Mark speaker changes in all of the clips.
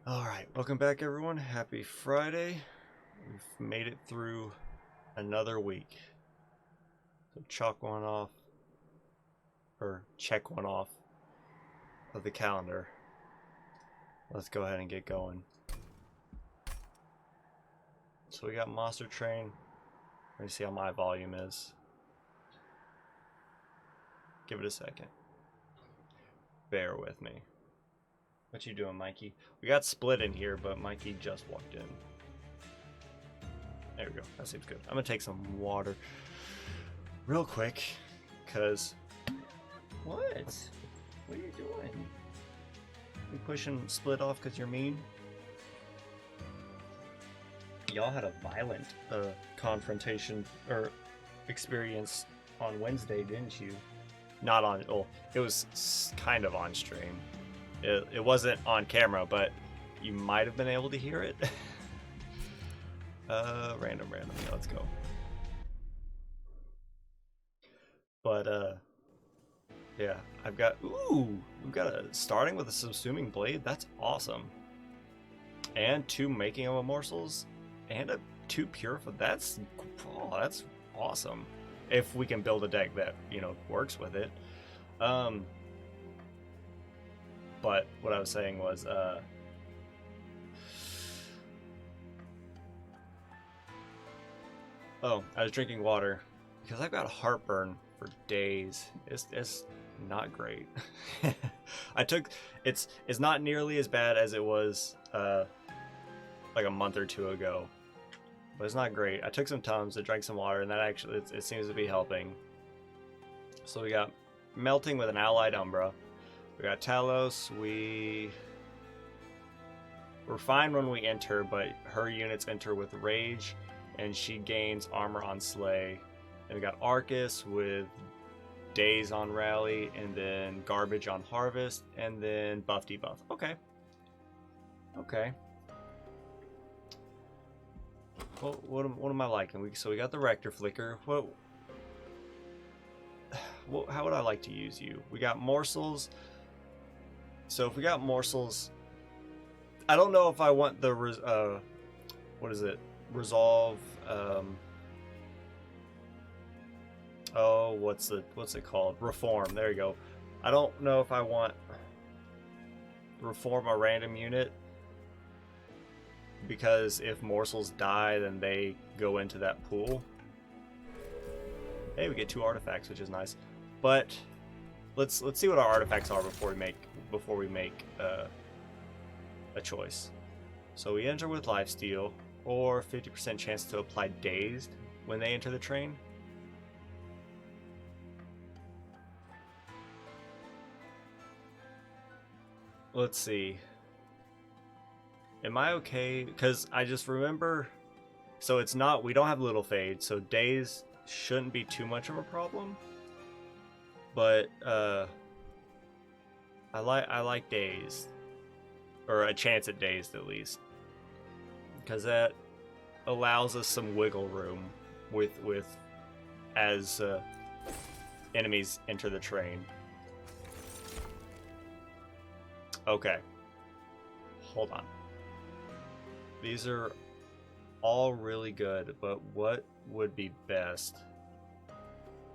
Speaker 1: Alright, welcome back everyone. Happy Friday. We've made it through another week. So check one off of the calendar. Let's go ahead and get going. So we got Monster Train. Let me see how my volume is. Give it a second. Bear with me. What you doing, Mikey? We got split in here, but Mikey just walked in. There we go. That seems good. I'm gonna take some water real quick, cause what? What are you doing? You pushing split off because you're mean? Y'all had a violent confrontation or experience on Wednesday, didn't you? Not on. Oh, it was kind of on stream. It wasn't on camera, but you might have been able to hear it. Random. Yeah, let's go. But yeah, I've got. We've got a starting with a subsuming blade. That's awesome. And 2 making of morsels, and 2 purify. That's awesome. If we can build a deck that works with it. But what I was saying was, oh, I was drinking water because I've got heartburn for days. It's not great. It's not nearly as bad as it was like a month or 2 ago, but it's not great. I took some Tums, I drank some water, and that actually it seems to be helping. So we got melting with an allied Umbra. We got Talos. We're fine when we enter, but her units enter with Rage, and she gains armor on Slay. And we got Arcus with Days on Rally, and then Garbage on Harvest, and then Buff Debuff. Okay. Well, what am I liking? So we got the Rector Flicker. How would I like to use you? We got Morsels. So if we got Morsels, I don't know if I want the what is it? Resolve. Oh, what's it called? Reform. There you go. I don't know if I want reform a random unit, because if Morsels die, then they go into that pool. Hey, we get 2 artifacts, which is nice. But let's see what our artifacts are before we make a choice. So we enter with Lifesteal, or 50% chance to apply Dazed when they enter the train. Let's see. Am I okay? Because I just remember. So it's not. We don't have Little Fade, so Dazed shouldn't be too much of a problem. But I like Dazed, or a chance at Dazed at least, because that allows us some wiggle room with as enemies enter the train. Okay, hold on. These are all really good, but what would be best?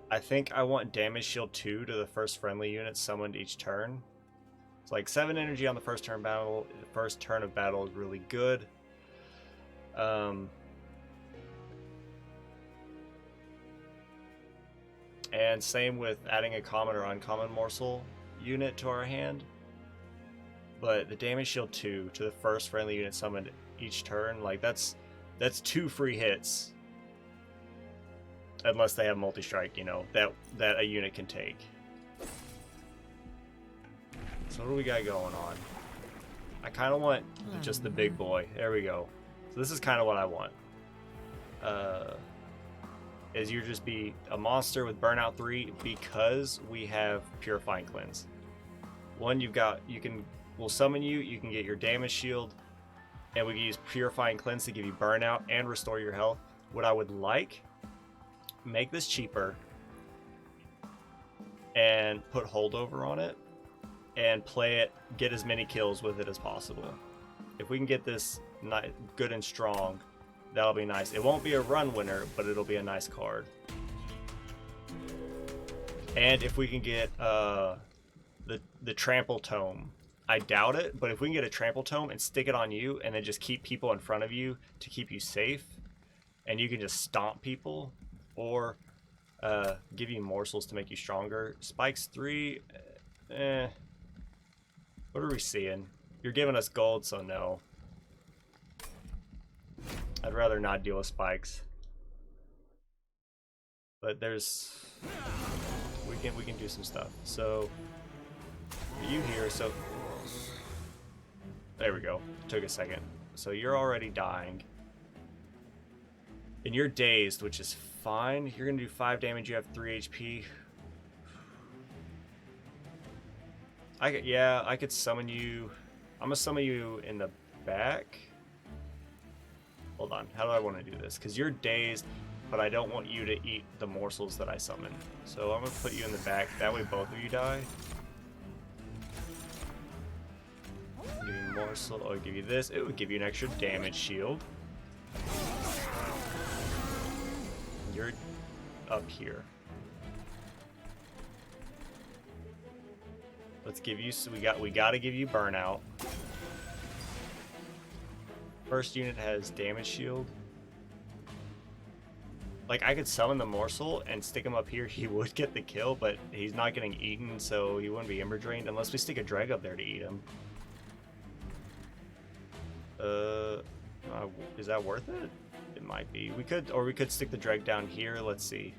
Speaker 1: I think I want damage shield 2 to the first friendly unit summoned each turn. It's like 7 energy on the first turn of battle is really good. And same with adding a common or uncommon morsel unit to our hand. But the damage shield 2 to the first friendly unit summoned each turn, like that's 2 free hits. Unless they have multi-strike, that a unit can take. So what do we got going on? I kind of want just the big boy. There we go. So this is kind of what I want. Is you just be a monster with Burnout 3 because we have Purifying Cleanse. One, we'll summon you, you can get your damage shield, and we can use Purifying Cleanse to give you Burnout and restore your health. What I would like, make this cheaper and put Holdover on it and play it, get as many kills with it as possible. if we can get this good and strong, that'll be nice. It won't be a run winner, but it'll be a nice card. And if we can get the trample tome, I doubt it, but if we can get a trample tome and stick it on you and then just keep people in front of you to keep you safe, and you can just stomp people or give you morsels to make you stronger. Spikes 3, what are we seeing? You're giving us gold, so no. I'd rather not deal with spikes. But there's we can do some stuff. So you here, so there we go. Took a second. So you're already dying. And you're dazed, which is fine. You're gonna do 5 damage, you have 3 HP. I could summon you. I'm gonna summon you in the back. Hold on, how do I want to do this? Because you're dazed, but I don't want you to eat the morsels that I summon. So I'm gonna put you in the back, that way both of you die. Give you morsel, I'll give you this. It would give you an extra damage shield. You're up here. Let's give you, so we gotta give you burnout. First unit has damage shield. Like, I could summon the morsel and stick him up here. He would get the kill, but he's not getting eaten, so he wouldn't be ember drained unless we stick a dreg up there to eat him. Is that worth it? It might be. We could stick the dreg down here. Let's see.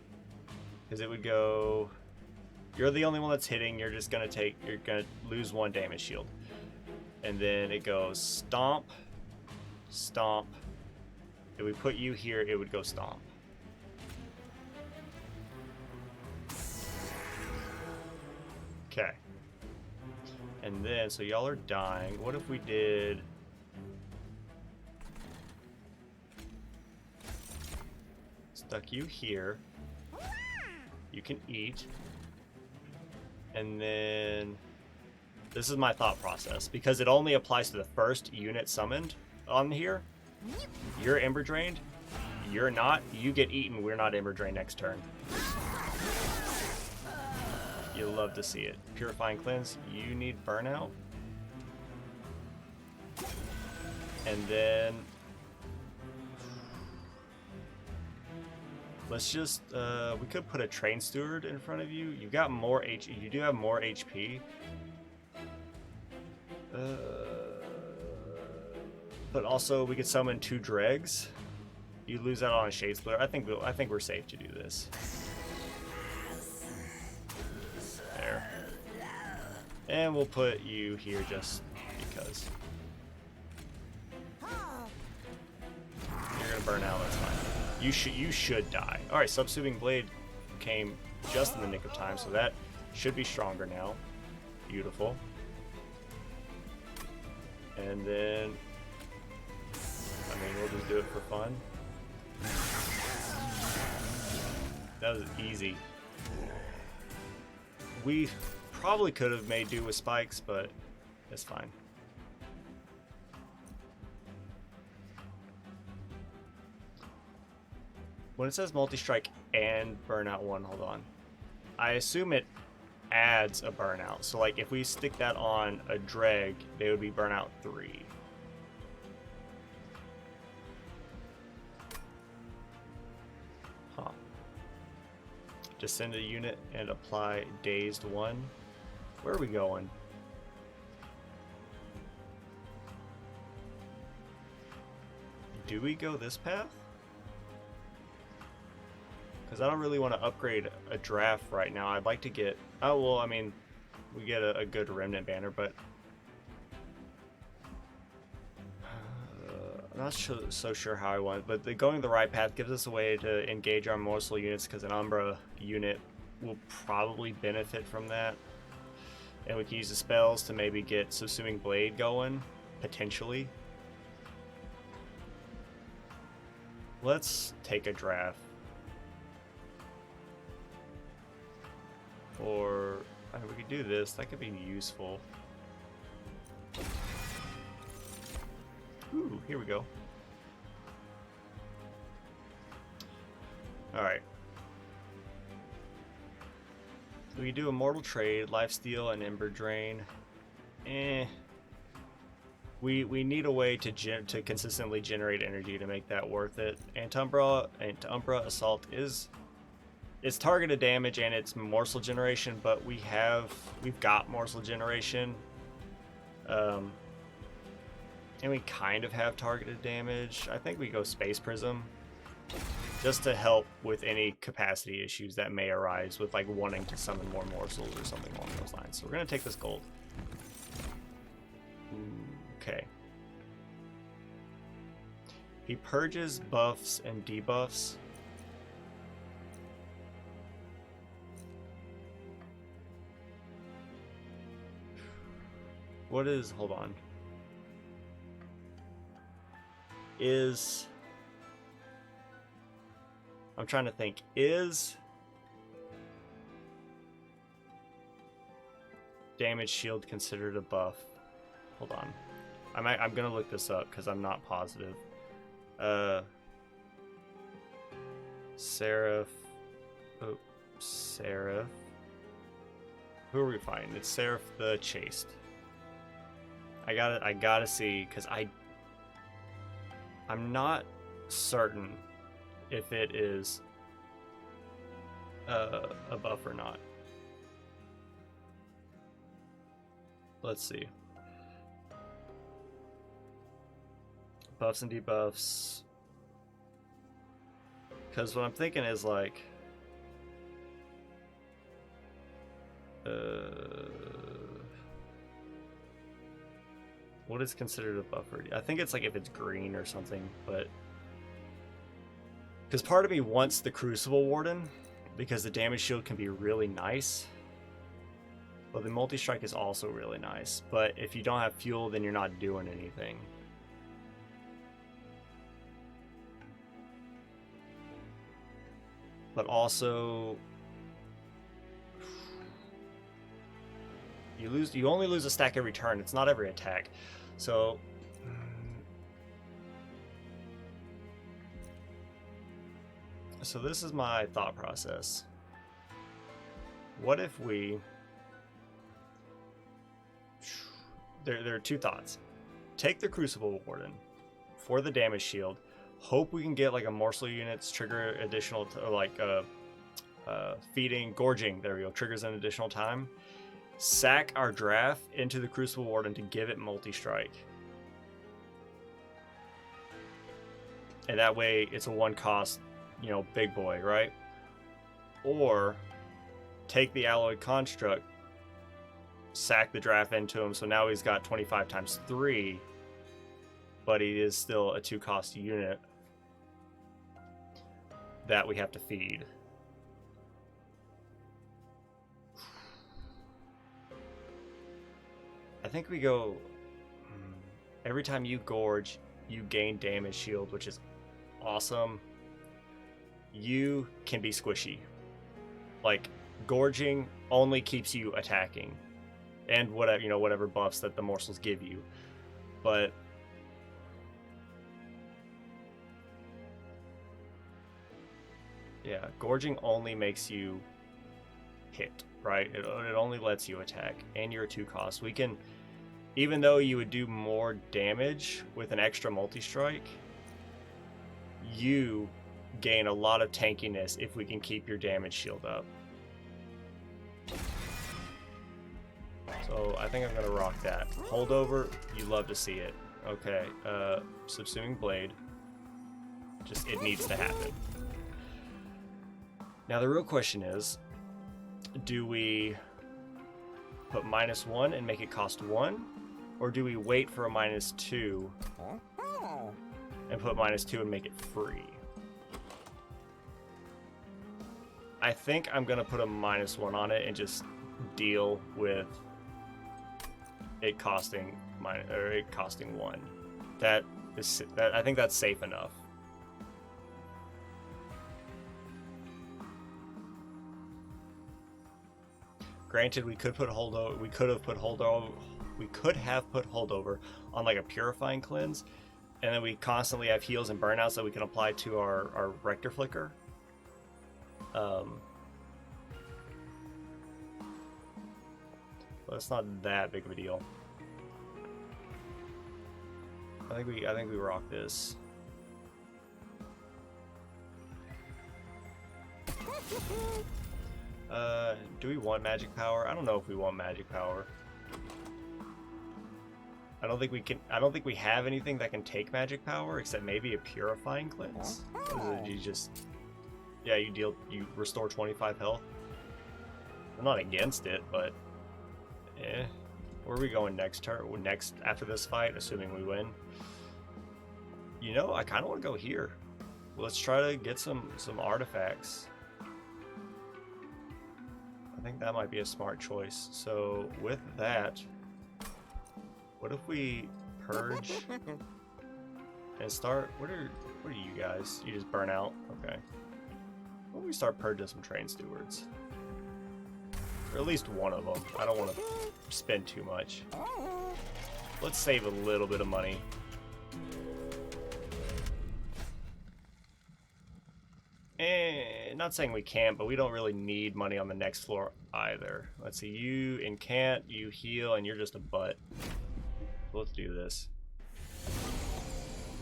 Speaker 1: Because it would go... You're the only one that's hitting. You're gonna lose 1 damage shield. And then it goes stomp, stomp. If we put you here, it would go stomp. Okay. And then, so y'all are dying. What if we did... Stuck you here. You can eat. And then... This is my thought process, because it only applies to the first unit summoned on here. You're ember drained. You're not. You get eaten. We're not ember drained next turn. You'll love to see it. Purifying cleanse. You need burnout. And then let's just we could put a train steward in front of you. You got more you do have more HP. But also we could summon 2 dregs. You lose out on a shade splitter. I think we're safe to do this. There. And we'll put you here just because. You're gonna burn out, that's fine. You should die. Alright, subsuming blade came just in the nick of time, so that should be stronger now. Beautiful. And then we'll just do it for fun. That was easy. We probably could have made do with spikes, but it's fine. When it says multi-strike and burnout 1, hold on. I assume it adds a burnout. So like if we stick that on a dreg, they would be burnout 3. Huh. Just send a unit and apply dazed 1. Where are we going? Do we go this path? Because I don't really want to upgrade a draft right now. I'd like to get... Oh, well, I mean, we get a good Remnant Banner, but... I'm not so sure how I want, but going the right path gives us a way to engage our morsel units, because an Umbra unit will probably benefit from that. And we can use the spells to maybe get Subsuming Blade going, potentially. Let's take a draft. Or we could do this. That could be useful. Ooh, here we go. Alright. We do Immortal Trade, Lifesteal, and Ember Drain. We need a way to consistently generate energy to make that worth it. Umbra Assault is targeted damage and it's morsel generation, but we've got morsel generation. And we kind of have targeted damage. I think we go Space Prism just to help with any capacity issues that may arise with like wanting to summon more morsels or something along those lines. So we're gonna take this gold. Okay. He purges buffs and debuffs. What is, hold on. I'm trying to think, is damage shield considered a buff? Hold on. I'm gonna look this up because I'm not positive. Seraph. Oh, Seraph. Who are we fighting? It's Seraph the Chaste. I gotta see, because I'm not certain if it is a buff or not. Let's see. Buffs and debuffs. Because what I'm thinking is like... what is considered a buffer? I think it's like if it's green or something, but... Because part of me wants the Crucible Warden, because the damage shield can be really nice. But the multi-strike is also really nice. But if you don't have fuel, then you're not doing anything. But also... You only lose a stack every turn. It's not every attack. So... So this is my thought process. What if we... There are two thoughts. Take the Crucible Warden for the damage shield. Hope we can get like a morsel units, trigger additional, feeding, gorging. There we go. Triggers an additional time. Sack our draft into the Crucible Warden to give it multi-strike. And that way it's a one cost, big boy, right? Or take the Alloyed Construct, sack the draft into him, so now he's got 25 times 3, but he is still a 2 cost unit that we have to feed. I think we go... Every time you gorge, you gain damage shield, which is awesome. You can be squishy. Like, gorging only keeps you attacking. And whatever buffs that the morsels give you. But... yeah, gorging only makes you hit, right? It only lets you attack, and you're a 2 cost. We can, even though you would do more damage with an extra multi-strike, you gain a lot of tankiness if we can keep your damage shield up. So I think I'm gonna rock that. Holdover, you love to see it. Okay, Subsuming Blade. Just, it needs to happen. Now the real question is, do we put -1 and make it cost 1? Or do we wait for a -2 and put -2 and make it free? I think I'm gonna put a -1 on it and just deal with it costing 1. That I think that's safe enough. Granted, we could have put holdover on like a purifying cleanse, and then we constantly have heals and burnouts that we can apply to our Rector Flicker. But it's not that big of a deal. I think we rock this. Do we want magic power? I don't know if we want magic power. I don't think we have anything that can take magic power except maybe a purifying cleanse. What is it? You just, yeah, you restore 25 health. I'm not against it, but where are we going next turn? Next after this fight, assuming we win. You know, I kind of want to go here. Let's try to get some artifacts. I think that might be a smart choice. So with that, what if we purge and start? What are you guys? You just burn out? Okay. What if we start purging some train stewards? Or at least one of them. I don't want to spend too much. Let's save a little bit of money. Not saying we can't, but we don't really need money on the next floor either. Let's see, you incant, you heal, and you're just a butt. Let's do this.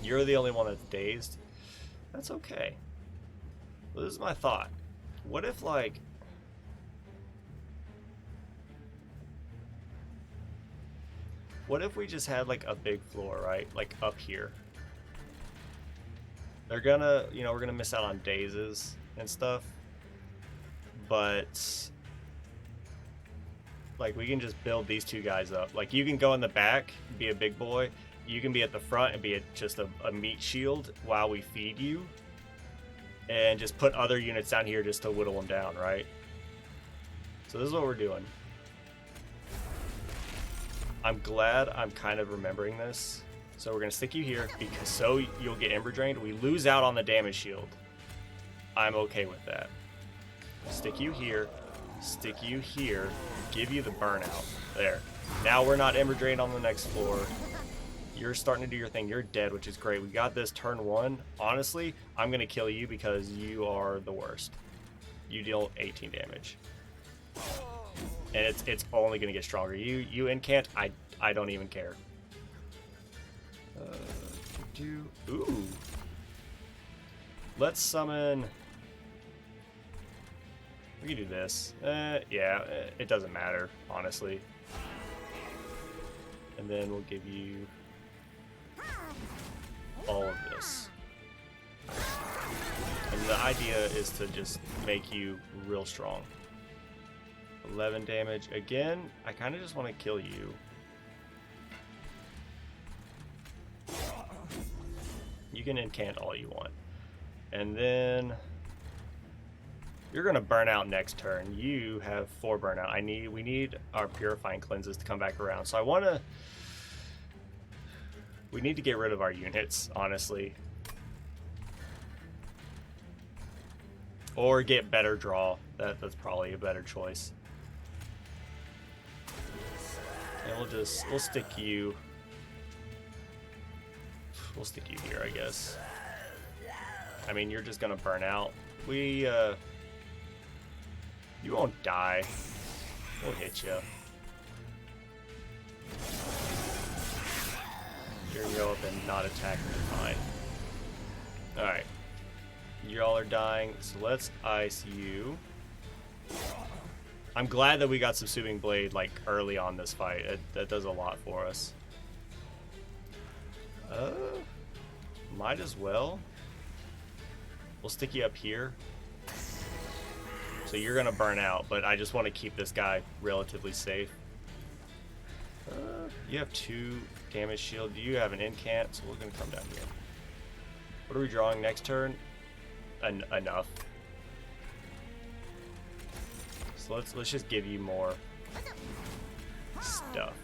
Speaker 1: You're the only one that's dazed. That's okay. Well, this is my thought. What if, like... What if we just had, like, a big floor, right? Like, up here. They're gonna, you know, we're gonna miss out on dazes and stuff, but like we can just build these two guys up. Like you can go in the back, be a big boy. You can be at the front and be just a meat shield while we feed you, and just put other units down here just to whittle them down, right? So this is what we're doing. I'm glad I'm kind of remembering this. So we're gonna stick you here because so you'll get Ember Drained. We lose out on the damage shield. I'm okay with that. Stick you here, stick you here, give you the burnout. There. Now we're not Ember Drained on the next floor. You're starting to do your thing. You're dead, which is great. We got this turn 1. Honestly, I'm gonna kill you because you are the worst. You deal 18 damage. And it's only gonna get stronger. You incant, I don't even care. Ooh. Let's summon. We can do this. Yeah, it doesn't matter, honestly. And then we'll give you all of this. And the idea is to just make you real strong. 11 damage. Again, I kind of just want to kill you. You can incant all you want. And then you're gonna burn out next turn. You have 4 burnout. We need our purifying cleanses to come back around. So we need to get rid of our units, honestly. Or get better draw. That's probably a better choice. And we'll stick you. We'll stick you here, I guess. I mean, you're just gonna burn out. You won't die. We'll hit you. You're gonna go up and not attack me, fine. Alright. Y'all are dying, so let's ice you. I'm glad that we got Subsuming Blade, like, early on this fight. That does a lot for us. Might as well. We'll stick you up here. So you're gonna burn out, but I just want to keep this guy relatively safe. You have 2 damage shield. You have an incant, so we're gonna come down here. What are we drawing next turn? Enough. So let's just give you more stuff.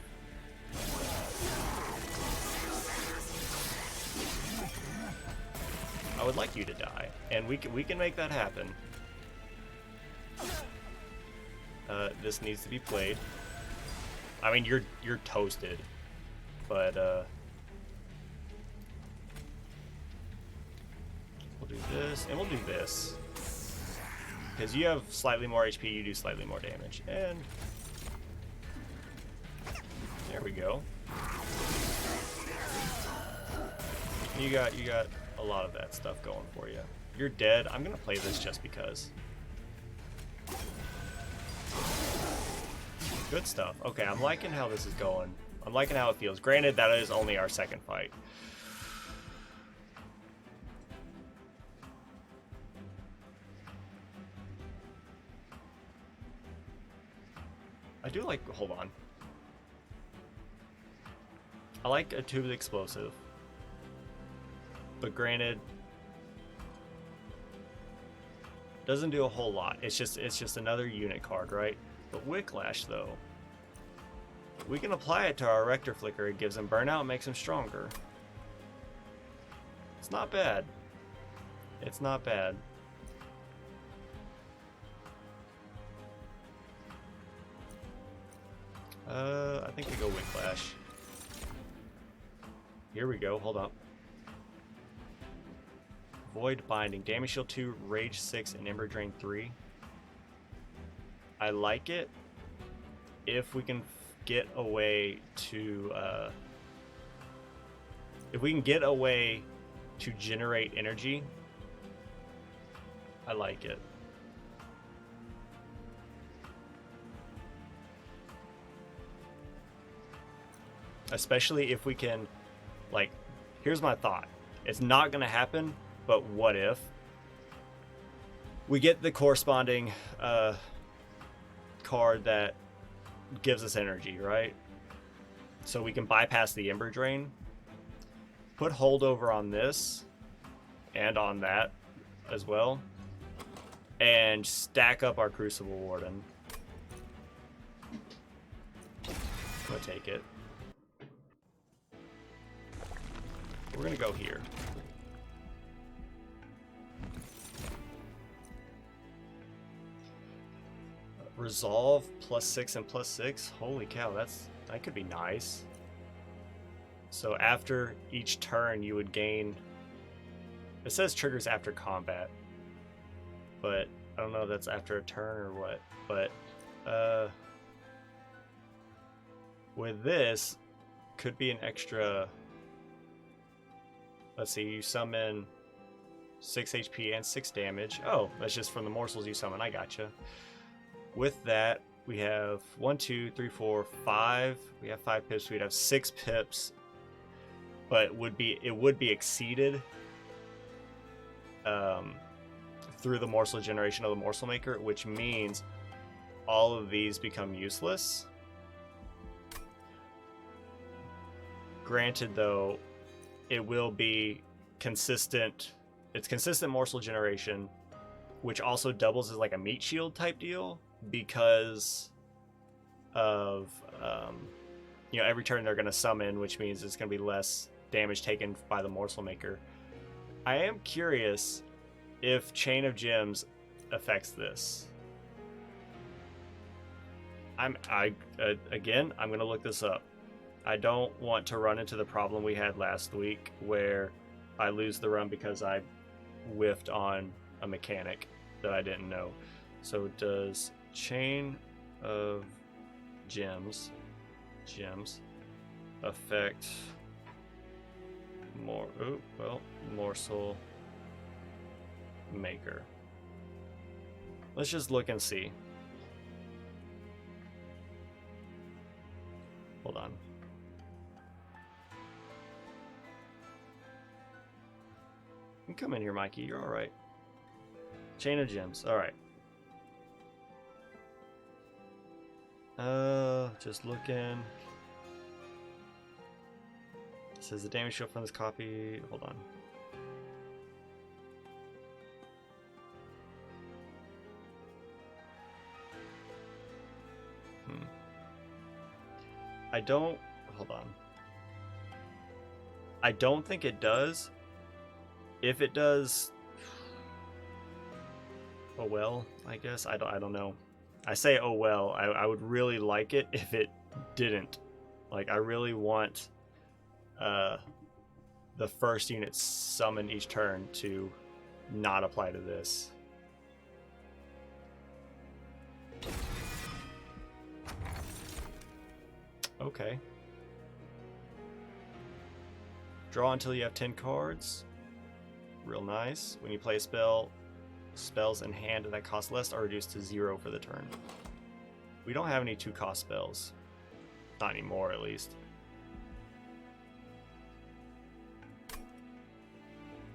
Speaker 1: I would like you to die, and we can make that happen. This needs to be played. I mean, you're toasted, but this, and we'll do this. Because you have slightly more HP, you do slightly more damage. And there we go. You got a lot of that stuff going for you. You're dead. I'm gonna play this just because. Good stuff. Okay, I'm liking how this is going. I'm liking how it feels. Granted, that is only our second fight. I do like, hold on. I like a tubed explosive. But granted, doesn't do a whole lot. It's just another unit card, right? But Wicklash though, we can apply it to our Rector Flicker. It gives him burnout, makes him stronger. It's not bad. It's not bad. I think we go Wicklash. Here we go. Hold up. Void Binding. Damage Shield 2, Rage 6, and Ember Drain 3. I like it if we can get a way to generate energy. I like it. Especially if we can, like, here's my thought. It's not going to happen, but what if we get the corresponding card that gives us energy, right? So we can bypass the Ember Drain, put Holdover on this and on that as well, and stack up our Crucible Warden. I'm gonna take it. We're gonna go here. Resolve +6 and +6. Holy cow, that could be nice. So after each turn you would gain, it says triggers after combat, but I don't know if that's after a turn or what. But with this could be an extra. Let's see, you summon 6 HP and 6 damage. Oh, that's just from the morsels you summon. I gotcha. With that, we have 1, 2, 3, 4, 5. We have 5 pips. We'd have 6 pips, but it would be exceeded through the morsel generation of the morsel maker, which means all of these become useless. Granted, though, it will be consistent. It's consistent morsel generation, which also doubles as like a meat shield type deal because of every turn they're going to summon, which means it's going to be less damage taken by the morsel maker. I am curious if Chain of Gems affects this. Again, I'm going to look this up. I don't want to run into the problem we had last week where I lose the run because I whiffed on a mechanic that I didn't know. So does Chain of Gems affect morsel maker? Let's just look and see. Hold on. You can come in here, Mikey. You're all right. Chain of Gems. All right. Just looking. It says the damage shield from this copy. Hold on. Hold on. I don't think it does. If it does, oh well, I guess. I don't know. I say oh well. I would really like it if it didn't. Like, I really want the first unit summoned each turn to not apply to this. Okay. Draw until you have 10 cards. Real nice. When you play a spell, spells in hand that cost less are reduced to 0 for the turn. We don't have any 2-cost spells. Not anymore, at least.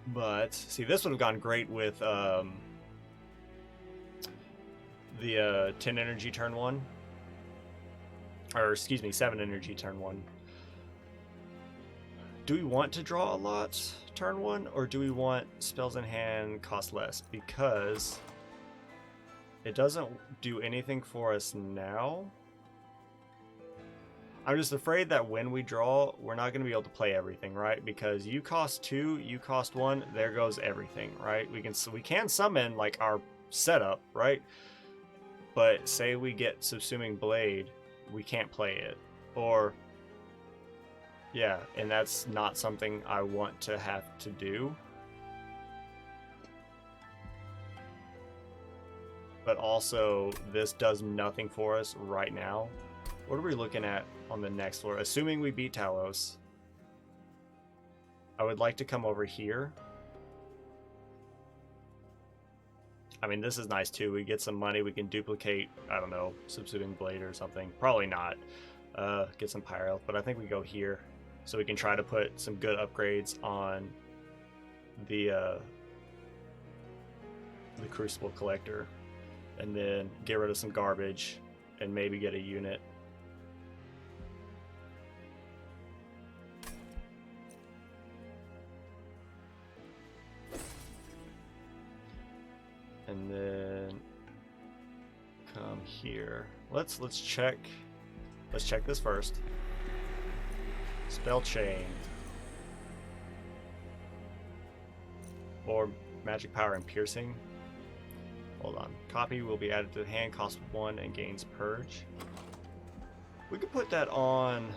Speaker 1: But, see, this would have gone great with the 10 energy turn 1. Or, excuse me, 7 energy turn 1. Do we want to draw a lot turn 1, or do we want spells in hand cost less? Because it doesn't do anything for us now. I'm just afraid that when we draw, we're not going to be able to play everything, right? Because you cost 2, you cost 1, there goes everything, right? We can summon like our setup, right? But say we get Subsuming Blade, we can't play it. Or yeah, and that's not something I want to have to do. But also, this does nothing for us right now. What are we looking at on the next floor? Assuming we beat Talos, I would like to come over here. I mean, this is nice too. We get some money. We can duplicate, I don't know, Subsuming Blade or something. Probably not. Get some Pyro, but I think we go here. So we can try to put some good upgrades on the Crucible Collector. And then get rid of some garbage and maybe get a unit. And then come here. Let's check this first. Spell Chain. Or Magic Power and Piercing. Hold on. Copy will be added to the hand, cost 1 and gains Purge. We could put that on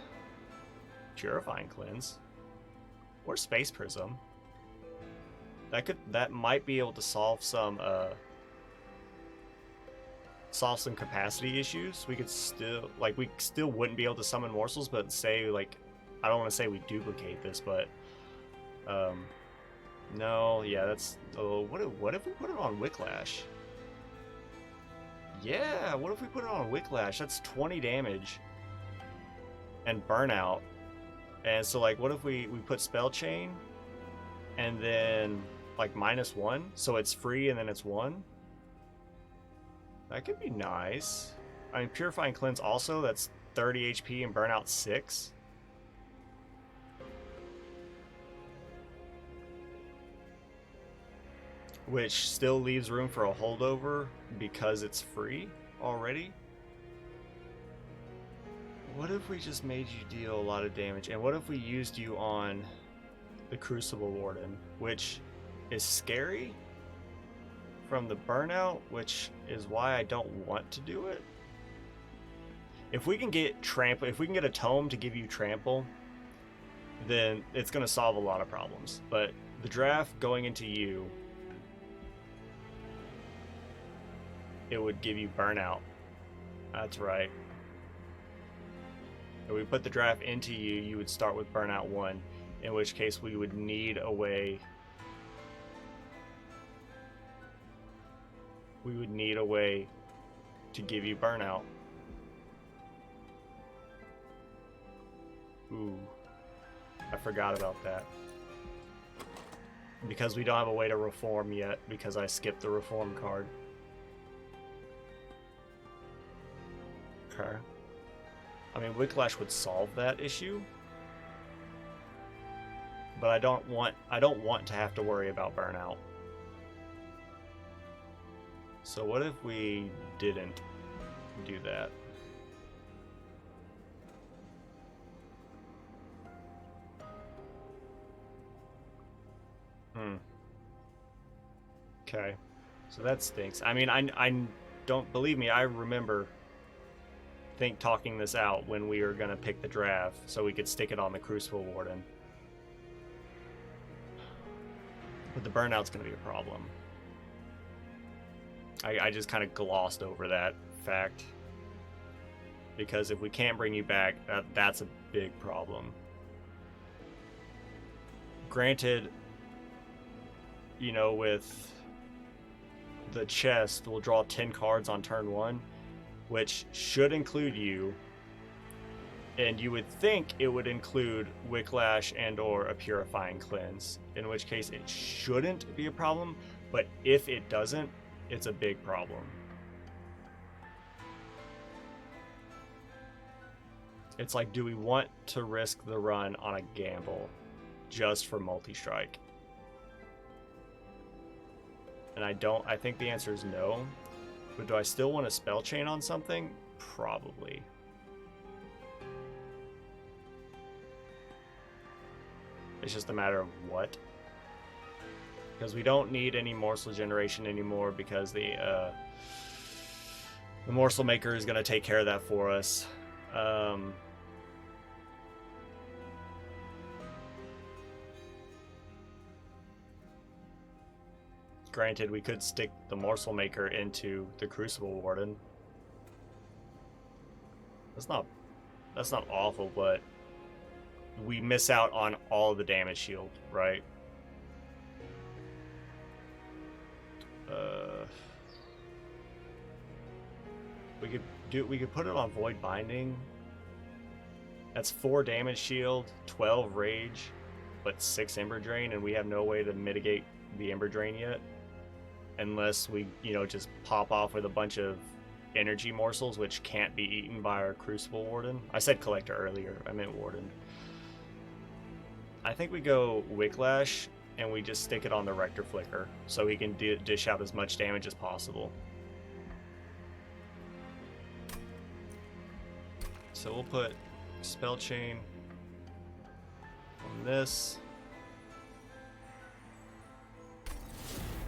Speaker 1: Purifying Cleanse. Or Space Prism. That might be able to solve some capacity issues. We could still we still wouldn't be able to summon morsels, but say I don't want to say we duplicate this, but no, yeah, that's what if we put it on Wicklash? Yeah, what if we put it on Wicklash? That's 20 damage and burnout. And so what if we put Spell Chain and then -1, so it's free and then it's 1? That could be nice. I mean, Purifying Cleanse also, that's 30 HP and burnout 6. Which still leaves room for a holdover because it's free already. What if we just made you deal a lot of damage? And what if we used you on the Crucible Warden, which is scary from the burnout, which is why I don't want to do it. If we can get trample, if we can get a tome to give you trample, then it's going to solve a lot of problems. But the draft going into you, it would give you burnout. That's right. If we put the draft into you, you would start with burnout 1, in which case we would need a way. We would need a way to give you burnout. Ooh, I forgot about that. Because we don't have a way to reform yet, because I skipped the reform card. Okay. I mean, Wicklash would solve that issue, but I don't want to have to worry about burnout. So what if we didn't do that? Okay, so that stinks. I mean, I don't, believe me, I remember talking this out when we were gonna pick the draft so we could stick it on the Crucible Warden. But the burnout's going to be a problem. I just kind of glossed over that fact. Because if we can't bring you back, that's a big problem. Granted, you know, with the chest, we'll draw 10 cards on turn 1, which should include you. And you would think it would include Wicklash and or a Purifying Cleanse, in which case it shouldn't be a problem, but if it doesn't, it's a big problem. It's like, do we want to risk the run on a gamble just for multi-strike? And I think the answer is no. But do I still want a spell chain on something? Probably. It's just a matter of what. Because we don't need any morsel generation anymore because the morsel maker is going to take care of that for us. Granted, we could stick the morsel maker into the Crucible Warden. That's not awful, but we miss out on all the damage shield, right? We could put it on Void Binding. That's 4 damage shield, 12 rage, but 6 Ember Drain, and we have no way to mitigate the Ember Drain yet. Unless we, you know, just pop off with a bunch of energy morsels, which can't be eaten by our Crucible Warden. I said Collector earlier, I meant Warden. I think we go Wicklash, and we just stick it on the Rector Flicker, so he can dish out as much damage as possible. So we'll put Spell Chain on this.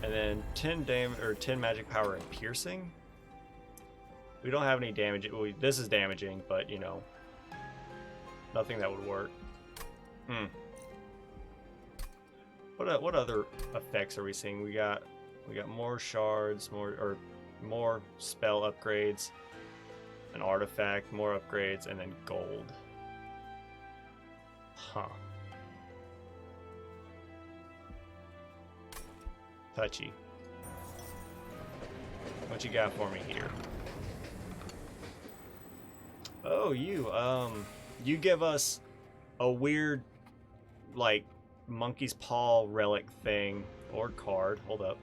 Speaker 1: And then 10 damage or 10 magic power and piercing. We don't have any damage. This is damaging, but you know, nothing that would work. What other effects are we seeing? We got more shards, more spell upgrades, an artifact, more upgrades, and then gold. Huh. Touchy. What you got for me here? Oh, you give us a weird, like, monkey's paw relic thing or card. Hold up.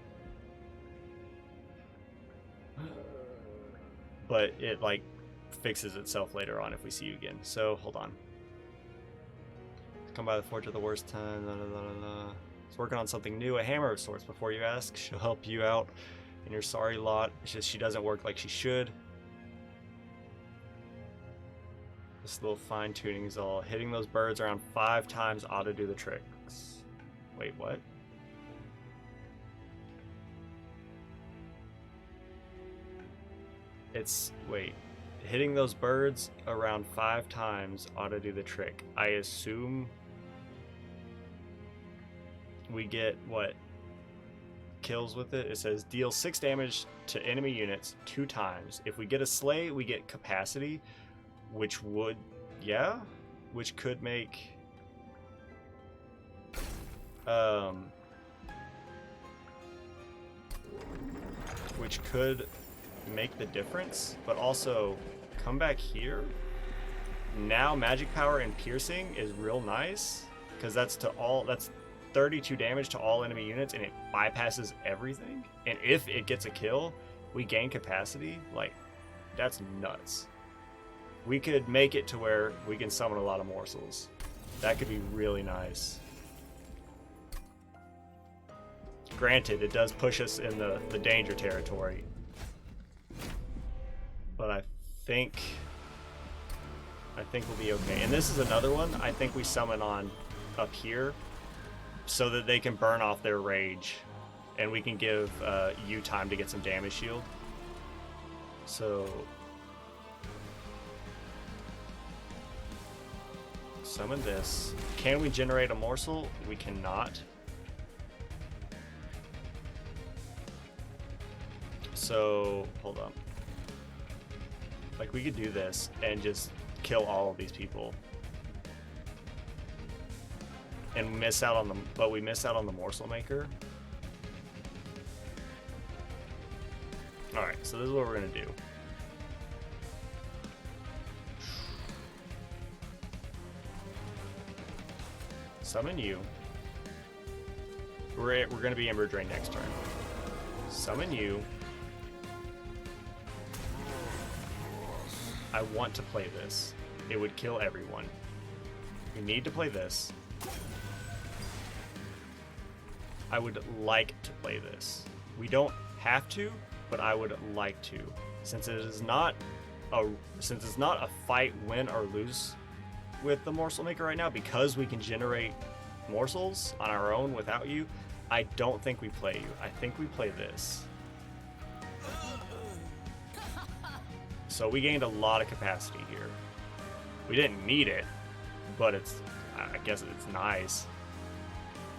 Speaker 1: But it, like, fixes itself later on if we see you again. So, hold on. Come by the forge at the worst time. La, la, la, la. It's working on something new. A hammer of sorts. Before you ask, she'll help you out in your sorry lot. It's just she doesn't work like she should. This little fine tuning is all. Hitting those birds around 5 times ought to do the tricks. Wait, what? Wait. Hitting those birds around 5 times ought to do the trick. I assume we get what kills with it. It says deal 6 damage to enemy units 2 times. If we get a slay, we get capacity, which would, yeah, which could make which could make the difference, but also come back here. Now magic power and piercing is real nice because that's 32 damage to all enemy units, and it bypasses everything. And if it gets a kill, we gain capacity. Like, that's nuts. We could make it to where we can summon a lot of morsels. That could be really nice. Granted, it does push us in the danger territory. But I think we'll be okay. And this is another one I think we summon on up here so that they can burn off their rage, and we can give you time to get some damage shield. So summon this. Can we generate a morsel? We cannot. So, hold up. Like, we could do this and just kill all of these people. And miss out on the, but we miss out on the morsel maker. Alright, so this is what we're gonna do. Summon you. We're gonna be Ember Drain next turn. Summon you. I want to play this. It would kill everyone. We need to play this. I would like to play this. We don't have to, but I would like to. Since it's not a fight, win or lose with the morsel maker right now, because we can generate morsels on our own without you, I don't think we play you. I think we play this. So we gained a lot of capacity here. We didn't need it, but I guess it's nice.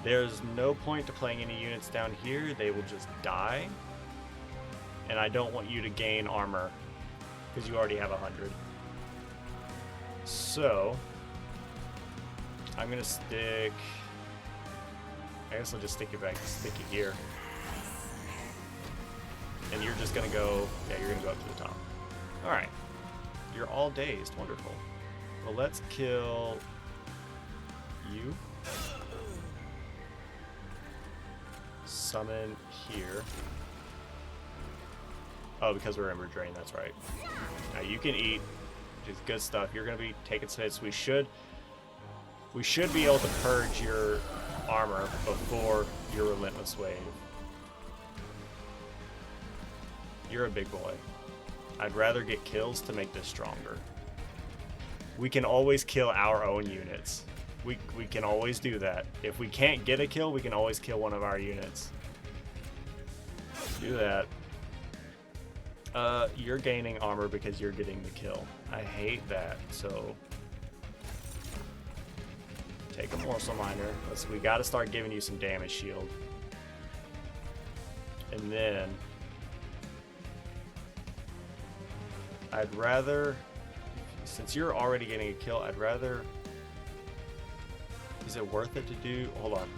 Speaker 1: There's no point to playing any units down here. They will just die. And I don't want you to gain armor, because you already have 100. So, I'm gonna stick, I guess I'll just stick it here. And you're just gonna go, yeah, you're gonna go up to the top. Alright, you're all dazed, wonderful. Well, let's kill you. Summon here. Oh, because we're Ember Drain, that's right. Now you can eat, which is good stuff. You're gonna be taking hits. We should be able to purge your armor before your Relentless Wave. You're a big boy. I'd rather get kills to make this stronger. We can always kill our own units. We can always do that. If we can't get a kill, we can always kill one of our units. Do that. You're gaining armor because you're getting the kill. I hate that, so take a morsel miner. We gotta start giving you some damage shield. And then I'd rather, since you're already getting a kill, I'd rather, is it worth it to do, hold on.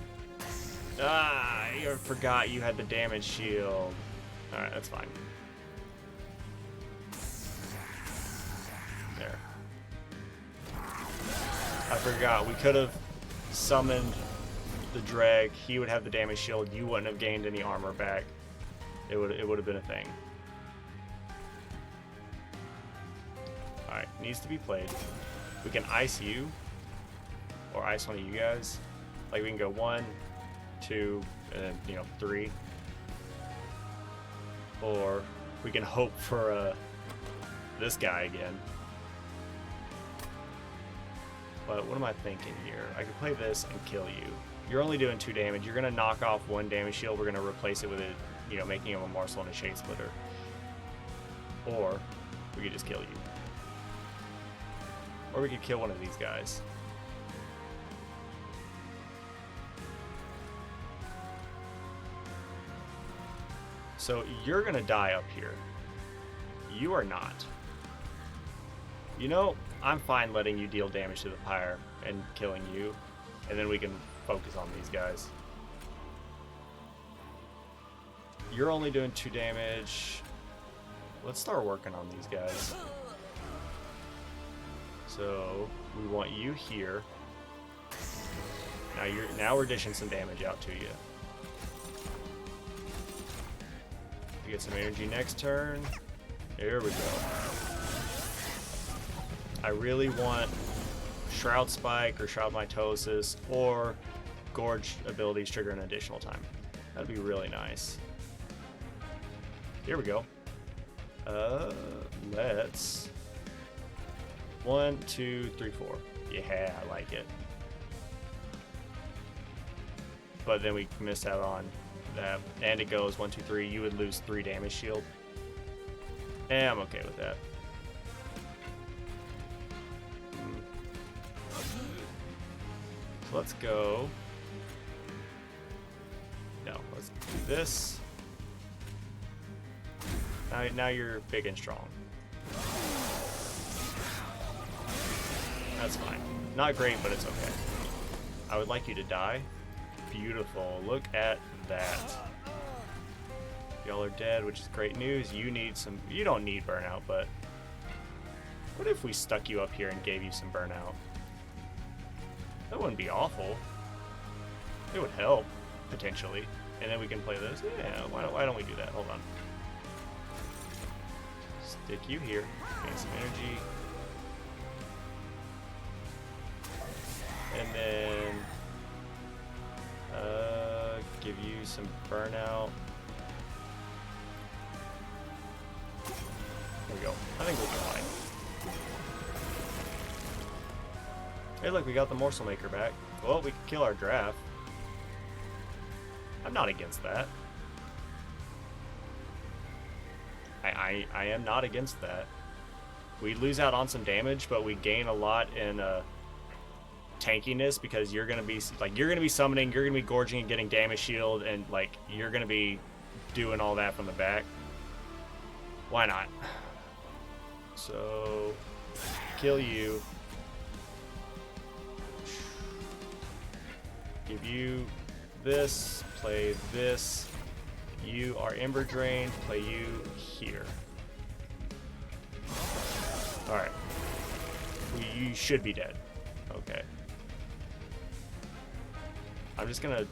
Speaker 1: Ah, I forgot you had the damage shield. Alright, that's fine. There. I forgot, we could have summoned the Dreg, he would have the damage shield, you wouldn't have gained any armor back. It would have been a thing. Alright, needs to be played. We can ice you, or ice one of you guys. Like we can go 1, 2, and then, you know, 3. Or we can hope for this guy again. But what am I thinking here? I could play this and kill you. You're only doing 2 damage. You're gonna knock off 1 damage shield. We're gonna replace it with it, you know, making him a morsel and a shade splitter. Or we could just kill you. Or we could kill one of these guys. So you're gonna die up here. You are not. You know, I'm fine letting you deal damage to the pyre and killing you, and then we can focus on these guys. You're only doing 2 damage. Let's start working on these guys. So we want you here. Now we're dishing some damage out to you. You get some energy next turn. There we go. I really want Shroud Spike or Shroud Mitosis or Gorge abilities trigger an additional time. That'd be really nice. Here we go. Let's 1, 2, 3, 4. Yeah, I like it. But then we miss out on that, and it goes 1, 2, 3. You would lose 3 damage shield. And I'm okay with that. So let's go. No, let's do this. Now you're big and strong. That's fine. Not great, but it's okay. I would like you to die. Beautiful. Look at that. Y'all are dead, which is great news. You need some... You don't need burnout, but... What if we stuck you up here and gave you some burnout? That wouldn't be awful. It would help, potentially. And then we can play this. Yeah, why don't we do that? Hold on. Stick you here. Gain some energy. And then... give you some burnout. There we go. I think we'll be fine. Hey, look, we got the morsel maker back. Well, we can kill our draft. I'm not against that. I am not against that. We lose out on some damage, but we gain a lot in tankiness because you're gonna be summoning, you're gonna be gorging and getting damage shield, and like you're gonna be doing all that from the back. Why not? So kill you. Give you this, play this. You are Ember Drained, play you here. Alright. You should be dead. Okay. I'm just gonna...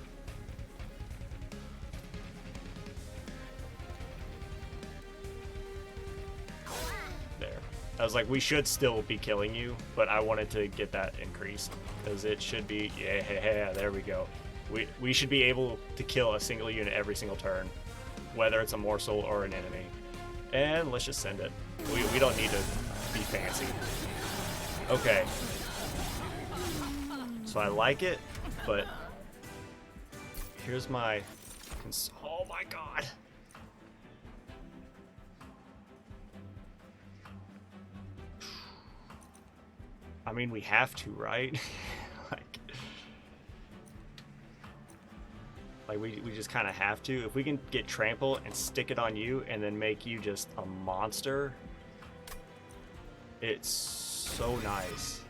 Speaker 1: There. I was like, we should still be killing you, but I wanted to get that increased. Because it should be... Yeah, there we go. We should be able to kill a single unit every single turn, whether it's a morsel or an enemy. And let's just send it. We don't need to be fancy. Okay. So I like it, but here's my... Oh my god! I mean, we have to, right? Like we just kind of have to. If we can get trample and stick it on you and then make you just a monster, it's so nice.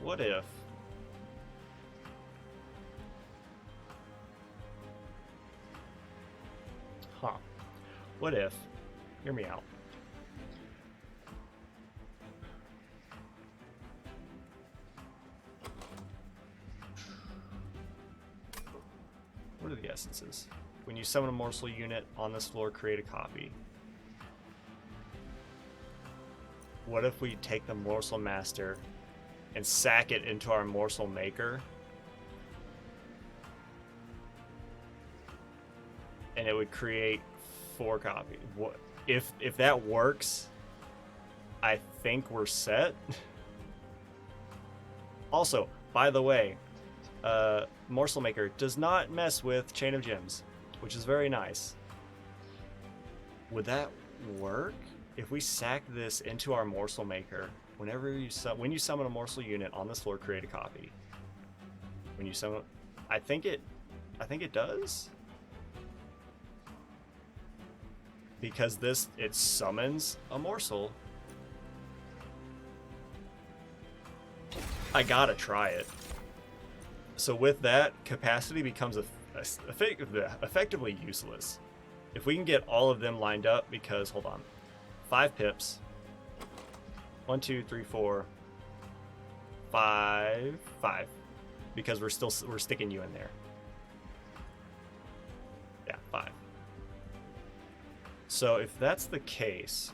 Speaker 1: What if... Huh. What if... Hear me out. What are the essences? When you summon a morsel unit on this floor, create a copy. What if we take the morsel master and sack it into our morsel maker? And it would create 4 copies. What if that works? I think we're set. Also, by the way, Morsel Maker does not mess with Chain of Gems, which is very nice. Would that work if we sack this into our Morsel Maker? Whenever you when you summon a morsel unit on this floor, create a copy. When you summon, I think it does, because it summons a morsel. I gotta try it. So with that, capacity becomes effectively useless. If we can get all of them lined up, because, hold on, 5 pips. 1, 2, 3, 4, 5, 5. Because we're sticking you in there. Yeah, 5. So if that's the case,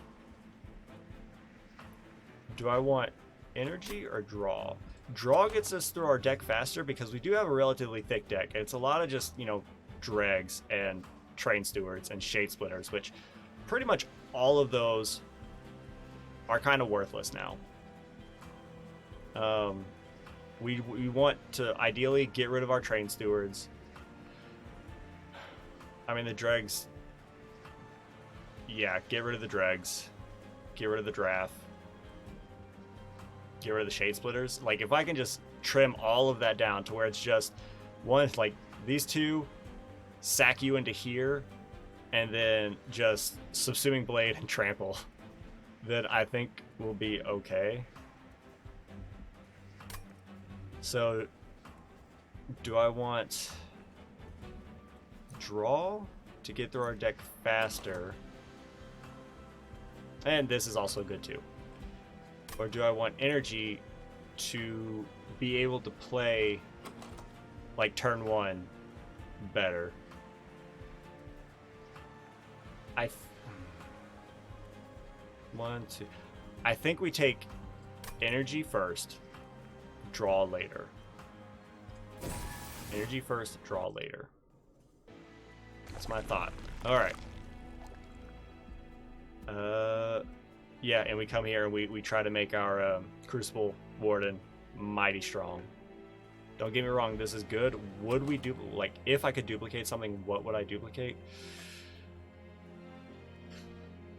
Speaker 1: do I want energy or draw? Draw gets us through our deck faster because we do have a relatively thick deck. And it's a lot of just, dregs and train stewards and shade splitters, which pretty much all of those are kind of worthless now. We want to ideally get rid of our train stewards. I mean, the dregs. Yeah, get rid of the dregs. Get rid of the draft. get rid of the shade splitters. Like, if I can just trim all of that down to where it's just one, like these two sack you into here, and then just subsuming blade and trample, then I think we'll be okay. So, do I want draw to get through our deck faster? And this is also good too. Or do I want energy to be able to play like turn 1 better? One, two. I think we take energy first, draw later. Energy first, draw later. That's my thought. Alright. Yeah, and we come here and we try to make our Crucible Warden mighty strong. Don't get me wrong, this is good. Would we do, like, if I could duplicate something, what would I duplicate?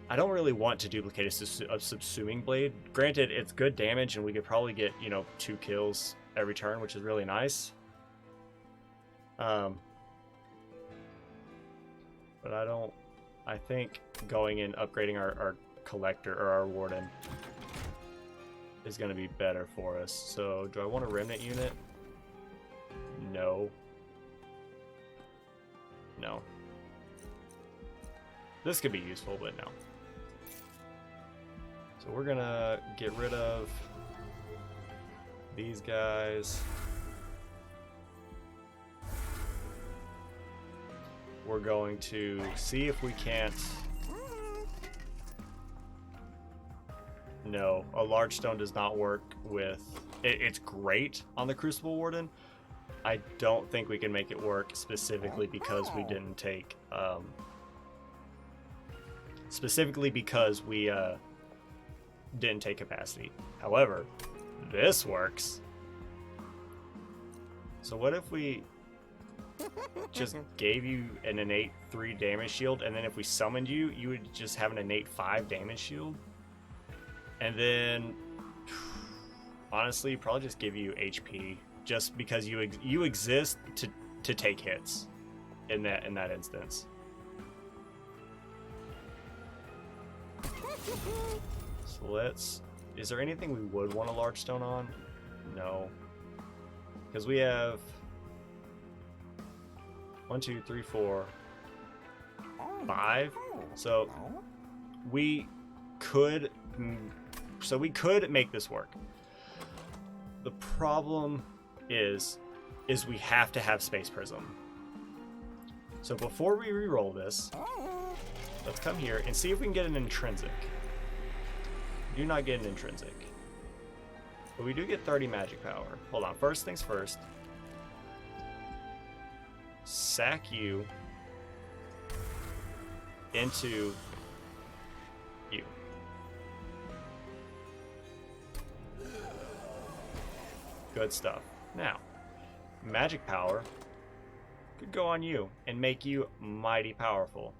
Speaker 1: I don't really want to duplicate a subsuming blade. Granted, it's good damage and we could probably get, you know, 2 kills every turn, which is really nice. But I think going and upgrading our collector or our warden is going to be better for us. So do I want a remnant unit? No. No. This could be useful, but no. So we're gonna get rid of these guys. We're going to see if we can't... No, a large stone does not work with... It's great on the Crucible Warden. I don't think we can make it work specifically because we didn't take... specifically because we didn't take capacity. However, this works. So what if we just gave you an innate 3 damage shield, and then if we summoned you, you would just have an innate 5 damage shield? And then, honestly, probably just give you HP, just because you exist to take hits in that instance. So let's... Is there anything we would want a large stone on? No. Because we have 1, 2, 3, 4, 5. So we could make this work. The problem is we have to have Space Prism. So before we re-roll this, let's come here and see if we can get an intrinsic. We do not get an intrinsic, but we do get 30 magic power. Hold on, first things first. Sack you into you. Good stuff. Now, magic power could go on you and make you mighty powerful.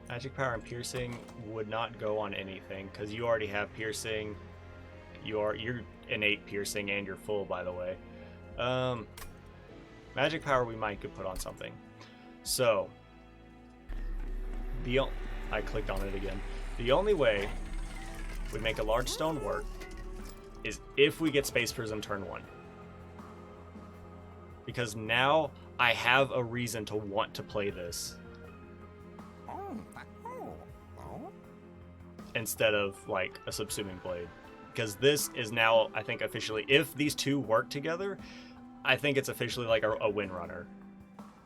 Speaker 1: Magic power and piercing would not go on anything because you already have piercing. You're innate piercing and you're full, by the way. Magic power we might could put on something. So I clicked on it again. The only way we make a large stone work is if we get Space Prism turn 1. Because now I have a reason to want to play this. Instead of like a subsuming blade, because this is now, I think, officially, if these two work together, I think it's officially like a win runner.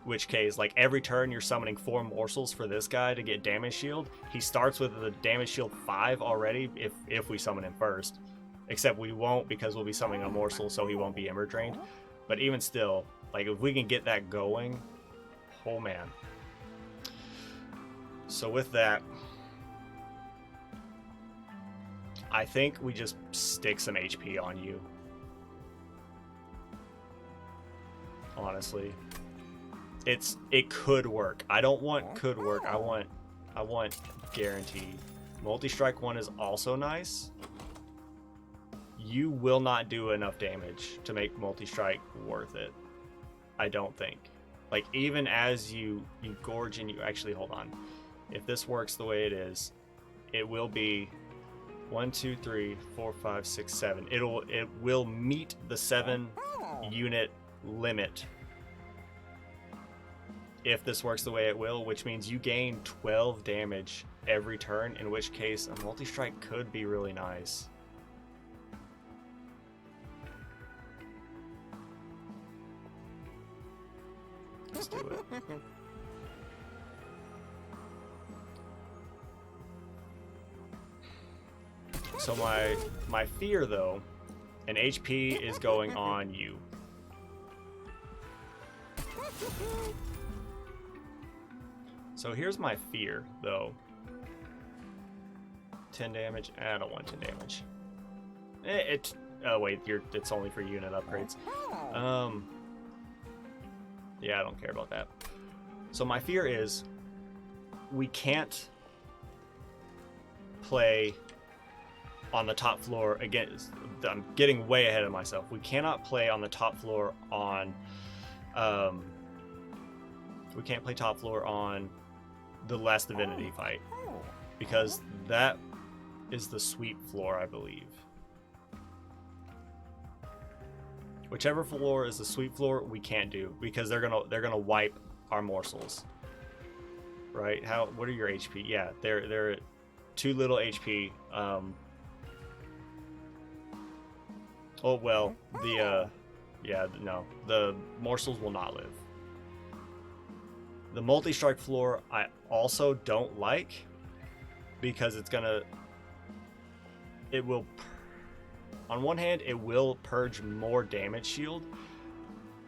Speaker 1: Which case, like every turn you're summoning 4 morsels for this guy to get damage shield. He starts with the damage shield 5 already if we summon him first, except we won't because we'll be summoning a morsel, so he won't be ember drained. But even still, like if we can get that going, oh man. So with that, I think we just stick some HP on you. Honestly. It could work. I don't want could work. I want guaranteed. Multi-strike 1 is also nice. You will not do enough damage to make multi-strike worth it. I don't think. Like, even as you gorge and you actually, hold on. If this works the way it is, it will be 1, 2, 3, 4, 5, 6, 7. It will meet the 7 unit limit if this works the way it will, which means you gain 12 damage every turn, in which case a multi-strike could be really nice. Let's do it. So my fear, though, and HP is going on you. So here's my fear, though. 10 damage. I don't want 10 damage. Oh wait, it's only for unit upgrades. Yeah, I don't care about that. So my fear is we can't play on the top floor again. I'm getting way ahead of myself. We cannot play on the top floor on we can't play top floor on the last divinity fight, because that is the sweep floor, I believe. Whichever floor is the sweep floor, we can't do, because they're gonna wipe our morsels. Right? What are your HP? Yeah, they're too little HP. Oh well, the morsels will not live. The multi-strike floor I also don't like, because it will, on one hand, it will purge more damage shield,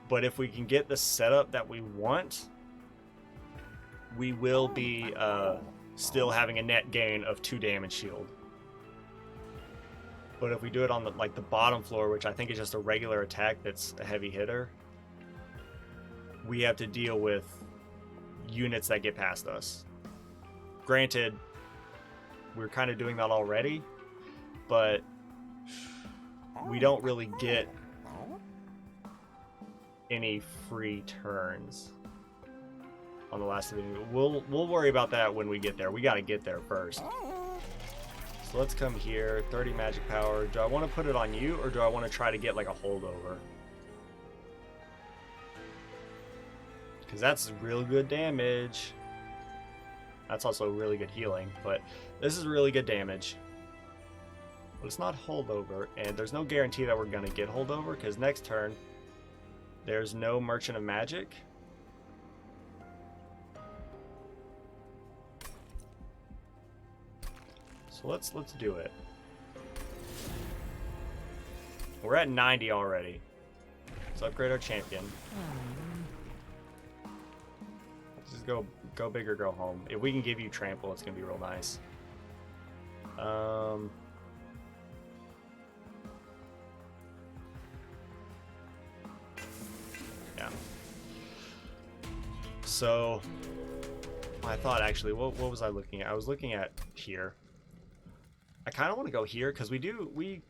Speaker 1: but if we can get the setup that we want, we will be still having a net gain of 2 damage shield. But if we do it on the bottom floor, which I think is just a regular attack that's a heavy hitter, we have to deal with units that get past us. Granted, we're kind of doing that already, but we don't really get any free turns on the last video. We'll worry about that when we get there. We got to get there first. So let's come here. 30 magic power. Do I want to put it on you, or do I want to try to get like a holdover? Because that's real good damage. That's also really good healing, but this is really good damage. But it's not holdover, and there's no guarantee that we're going to get holdover, because next turn there's no Merchant of Magic. So let's do it. We're at 90 already. Let's upgrade our champion. Just go big or go home. If we can give you trample, it's gonna be real nice. Yeah. So I thought, actually, what was I looking at? I was looking at here. I kind of want to go here because we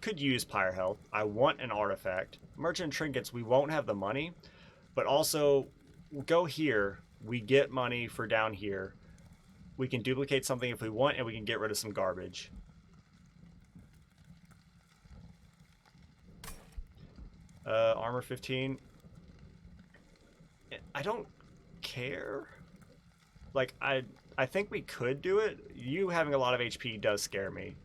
Speaker 1: could use Pyre Health. I want an artifact. Merchant Trinkets, we won't have the money, but also go here. We get money for down here. We can duplicate something if we want, and we can get rid of some garbage. Armor 15. I don't care. Like, I think we could do it. You having a lot of HP does scare me.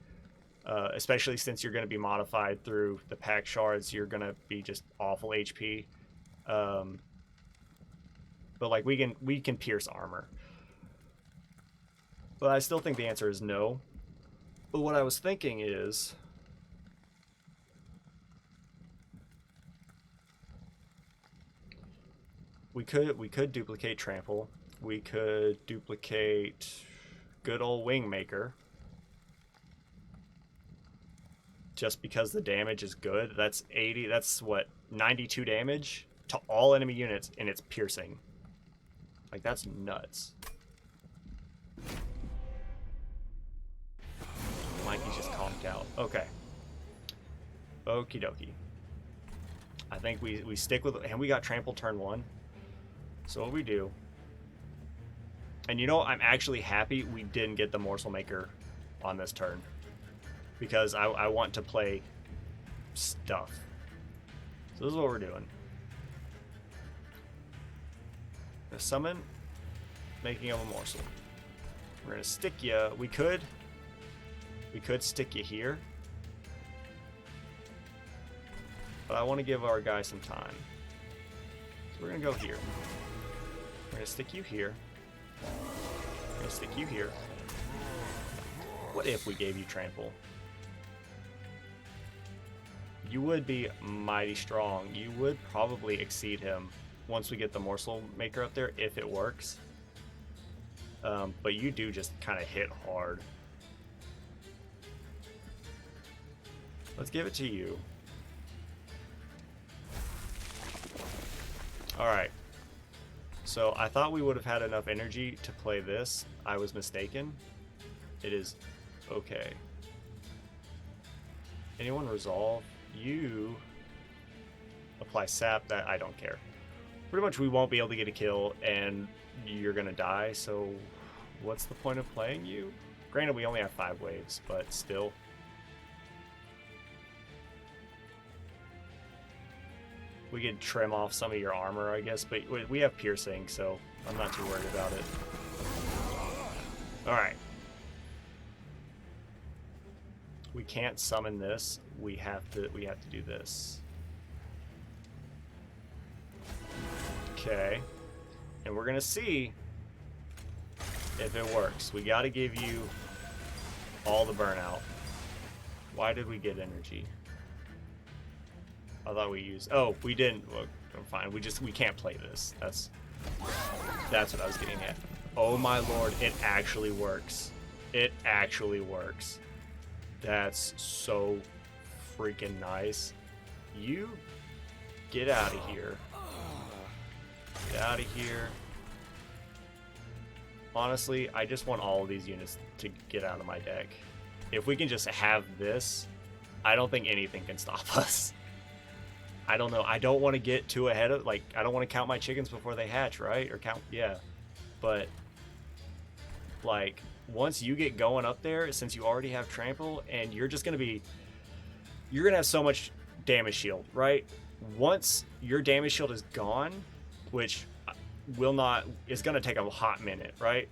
Speaker 1: Especially since you're going to be modified through the pack shards. You're going to be just awful HP. But like, we can pierce armor. But I still think the answer is no. But what I was thinking is, we could duplicate trample. We could duplicate good old Wingmaker. just because the damage is good. That's 80. That's what, 92 damage to all enemy units, and it's piercing. Like, that's nuts. Mikey's just conked out. Okay. Okie dokie. I think we stick with, and we got trample turn 1. So what we do, and you know, I'm actually happy we didn't get the morsel maker on this turn, because I want to play stuff. So this is what we're doing. Gonna summon, making of a morsel. We're gonna stick you. We could stick you here, but I want to give our guy some time. So we're gonna go here. We're gonna stick you here. We're gonna stick you here. What if we gave you trample? You would be mighty strong. You would probably exceed him once we get the morsel maker up there, if it works. But you do just kind of hit hard. Let's give it to you. Alright. So I thought we would have had enough energy to play this. I was mistaken. It is okay. Anyone resolve? You apply sap. That I don't care. Pretty much we won't be able to get a kill and you're gonna die, so what's the point of playing you? Granted, we only have 5 waves, but still. We could trim off some of your armor, I guess, but we have piercing, so I'm not too worried about it. Alright. We can't summon this. We have to do this. Okay. And we're gonna see if it works. We gotta give you all the burnout. Why did we get energy? I thought we used... Oh, we didn't. Well, fine. We can't play this. That's what I was getting at. Oh my lord, it actually works. It actually works. That's so freaking nice. You get out of here. Get out of here. Honestly, I just want all of these units to get out of my deck. If we can just have this, I don't think anything can stop us. I don't know. I don't want to get too ahead of, like, I don't want to count my chickens before they hatch, right? Or count, yeah. But, like, once you get going up there, since you already have trample, and you're just going to be, you're going to have so much damage shield, right? Once your damage shield is gone, which is going to take a hot minute, right?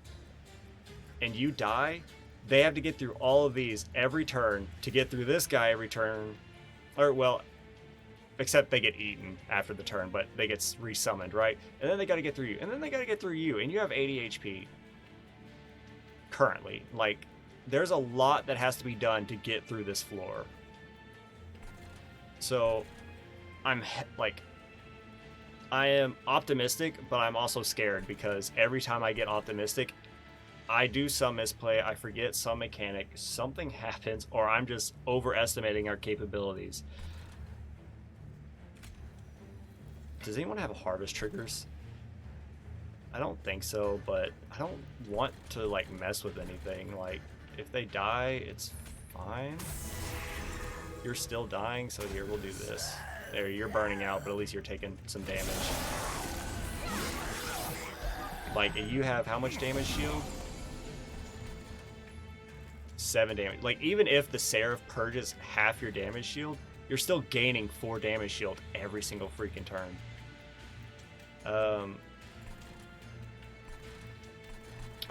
Speaker 1: And you die, they have to get through all of these every turn to get through this guy every turn. Or, well, except they get eaten after the turn, but they get resummoned, right? And then they got to get through you. And then they got to get through you. And you have 80 HP currently. Like, there's a lot that has to be done to get through this floor. So, I am optimistic, but I'm also scared because every time I get optimistic, I do some misplay, I forget some mechanic, something happens, or I'm just overestimating our capabilities. Does anyone have harvest triggers? I don't think so, but I don't want to, like, mess with anything. Like, if they die, it's fine. You're still dying, so here, we'll do this. There, you're burning out, but at least you're taking some damage. Like, you have how much damage shield? 7 damage. Like, even if the Seraph purges half your damage shield, you're still gaining 4 damage shield every single freaking turn. I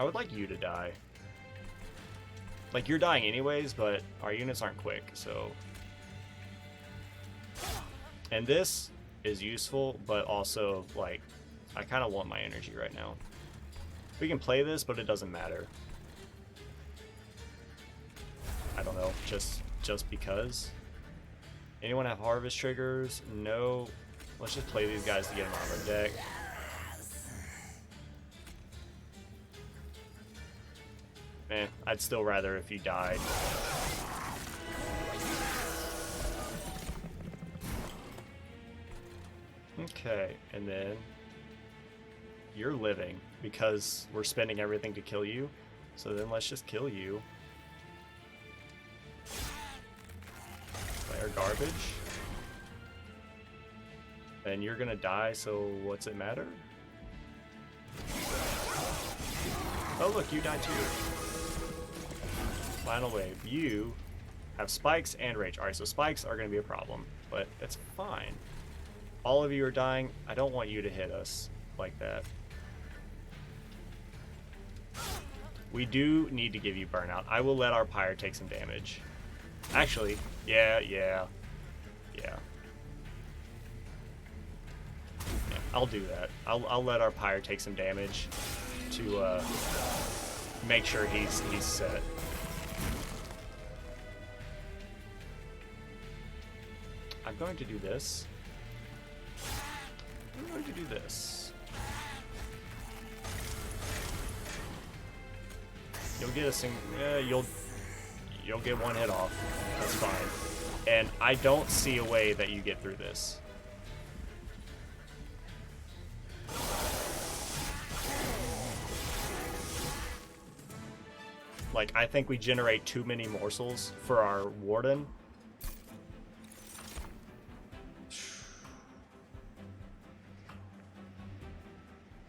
Speaker 1: would like you to die. Like, you're dying anyways, but our units aren't quick, so... And this is useful, but also, like, I kind of want my energy right now. We can play this, but it doesn't matter. I don't know, just because. Anyone have harvest triggers? No. Let's just play these guys to get them out of our deck. Man, I'd still rather if you died. Okay, and then you're living because we're spending everything to kill you. So then let's just kill you. Player garbage. And you're gonna die, so what's it matter? Oh look, you died too. Final wave. You have spikes and rage. Alright, so spikes are gonna be a problem, but it's fine. All of you are dying. I don't want you to hit us like that. We do need to give you burnout. I will let our pyre take some damage. Actually, yeah. I'll do that. I'll let our pyre take some damage to make sure he's set. I'm going to do this. I'm going to do this. You'll get you'll get one hit off. That's fine. And I don't see a way that you get through this. Like, I think we generate too many morsels for our warden.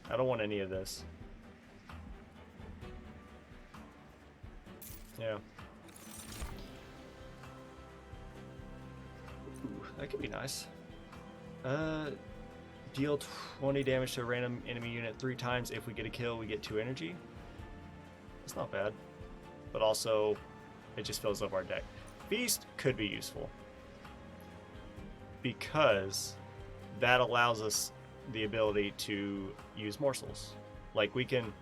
Speaker 1: I don't want any of this. Yeah. Ooh, that could be nice. Deal 20 damage to a random enemy unit 3 times. If we get a kill, we get 2 energy. It's not bad. But also, it just fills up our deck. Feast could be useful. Because that allows us the ability to use morsels. Like, we can...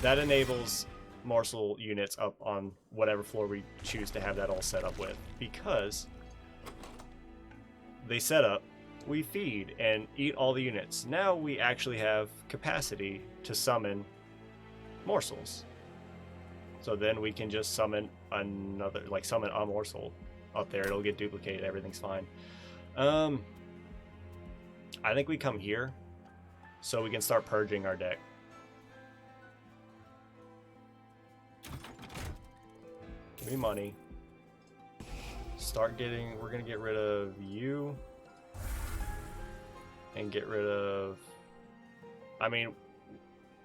Speaker 1: That enables morsel units up on whatever floor we choose to have that all set up with. Because they set up, we feed and eat all the units. Now we actually have capacity to summon morsels. So then we can just summon another, like summon a morsel up there. It'll get duplicated. Everything's fine. I think we come here so we can start purging our deck. Give me money. Start getting, we're going to get rid of you. And get rid of, I mean,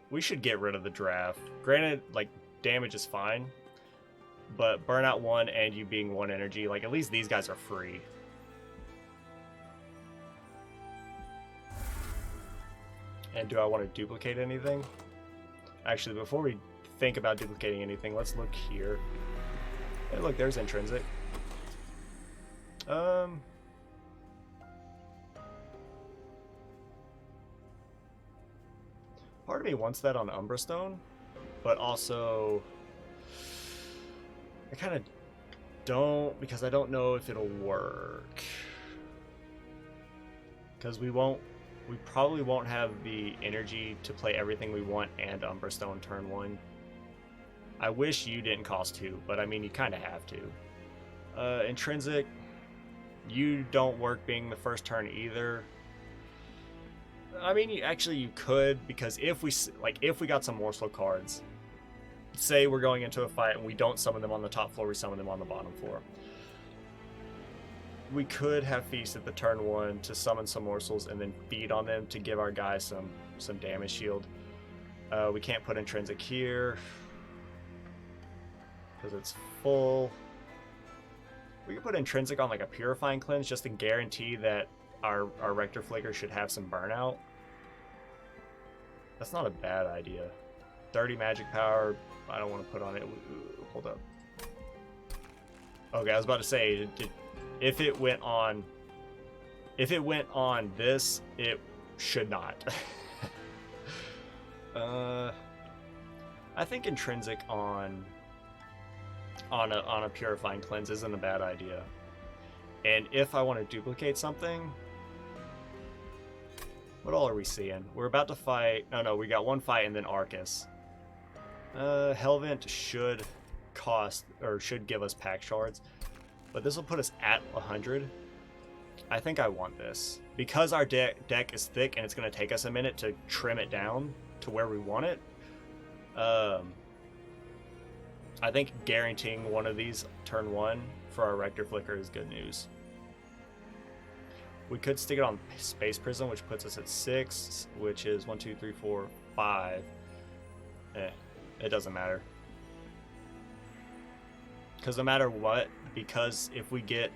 Speaker 1: we should get rid of the draft. Granted, like, damage is fine, but burnout 1 and you being 1 energy, like, at least these guys are free. And do I want to duplicate anything? Actually, before we think about duplicating anything, let's look here. Hey, look, there's intrinsic. Part of me wants that on Umbra Stone, but also I kind of don't, because I don't know if it'll work. Because we probably won't have the energy to play everything we want and Umbra Stone turn 1. I wish you didn't cost 2, but I mean, you kind of have to. Intrinsic, you don't work being the first turn either. I mean, you could, because if we got some morsel cards, say we're going into a fight and we don't summon them on the top floor, we summon them on the bottom floor. We could have Feast at the turn 1 to summon some morsels and then feed on them to give our guys some damage shield. We can't put intrinsic here because it's full. We could put intrinsic on like a purifying cleanse just to guarantee that our Rector Flicker should have some burnout. That's not a bad idea. 30 magic power, I don't want to put on it. Hold up. Okay, I was about to say, if it went on this, it should not. I think intrinsic on a purifying cleanse isn't a bad idea. And if I want to duplicate something, what all are we seeing? We're about to fight. No, we got one fight and then Arcus. Hellvent should cost, or should give us pack shards, but this will put us at 100. I think I want this. Because our deck is thick and it's going to take us a minute to trim it down to where we want it, I think guaranteeing one of these turn 1 for our Rector Flicker is good news. We could stick it on Space Prism, which puts us at 6, which is 1, 2, 3, 4, 5. It doesn't matter. Because no matter what, because if we get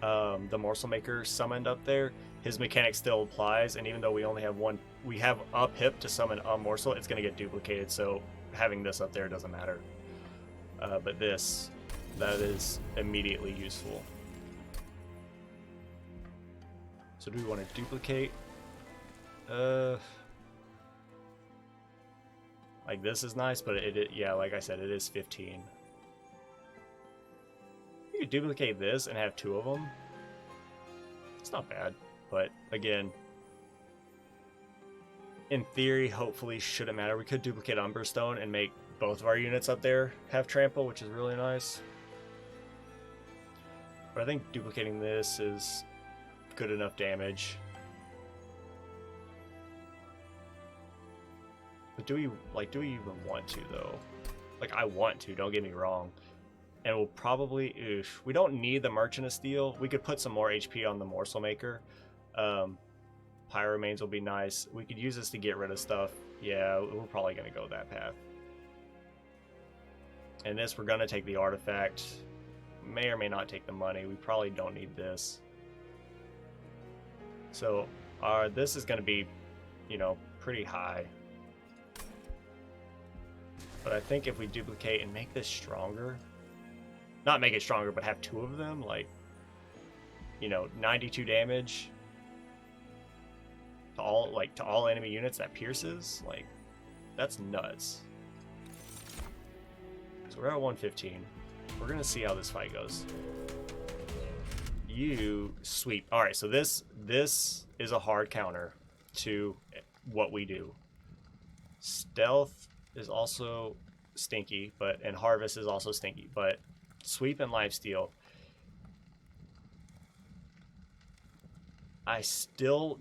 Speaker 1: the Morsel Maker summoned up there, his mechanic still applies, and even though we only have one, we have up hip to summon a morsel, it's going to get duplicated, so having this up there doesn't matter. But this, that is immediately useful. So do we want to duplicate? Like this is nice, but yeah, like I said, it is 15. You could duplicate this and have 2 of them. It's not bad, but again, in theory, hopefully shouldn't matter. We could duplicate Umbra Stone and make both of our units up there have trample, which is really nice. But I think duplicating this is good enough damage. But do we even want to though? Like I want to, don't get me wrong. And we'll probably, we don't need the Merchant of Steel. We could put some more HP on the Morsel Maker. Pyro Remains will be nice. We could use this to get rid of stuff. Yeah, we're probably going to go that path. And this, we're going to take the artifact. May or may not take the money. We probably don't need this. So this is going to be, you know, pretty high. But I think if we duplicate and make this stronger, not make it stronger, but have 2 of them, like, you know, 92 damage to all enemy units that pierces, like, that's nuts. So we're at 115. We're gonna see how this fight goes. You sweep. All right, so this is a hard counter to what we do. Stealth is also stinky, and Harvest is also stinky, but sweep and lifesteal, I still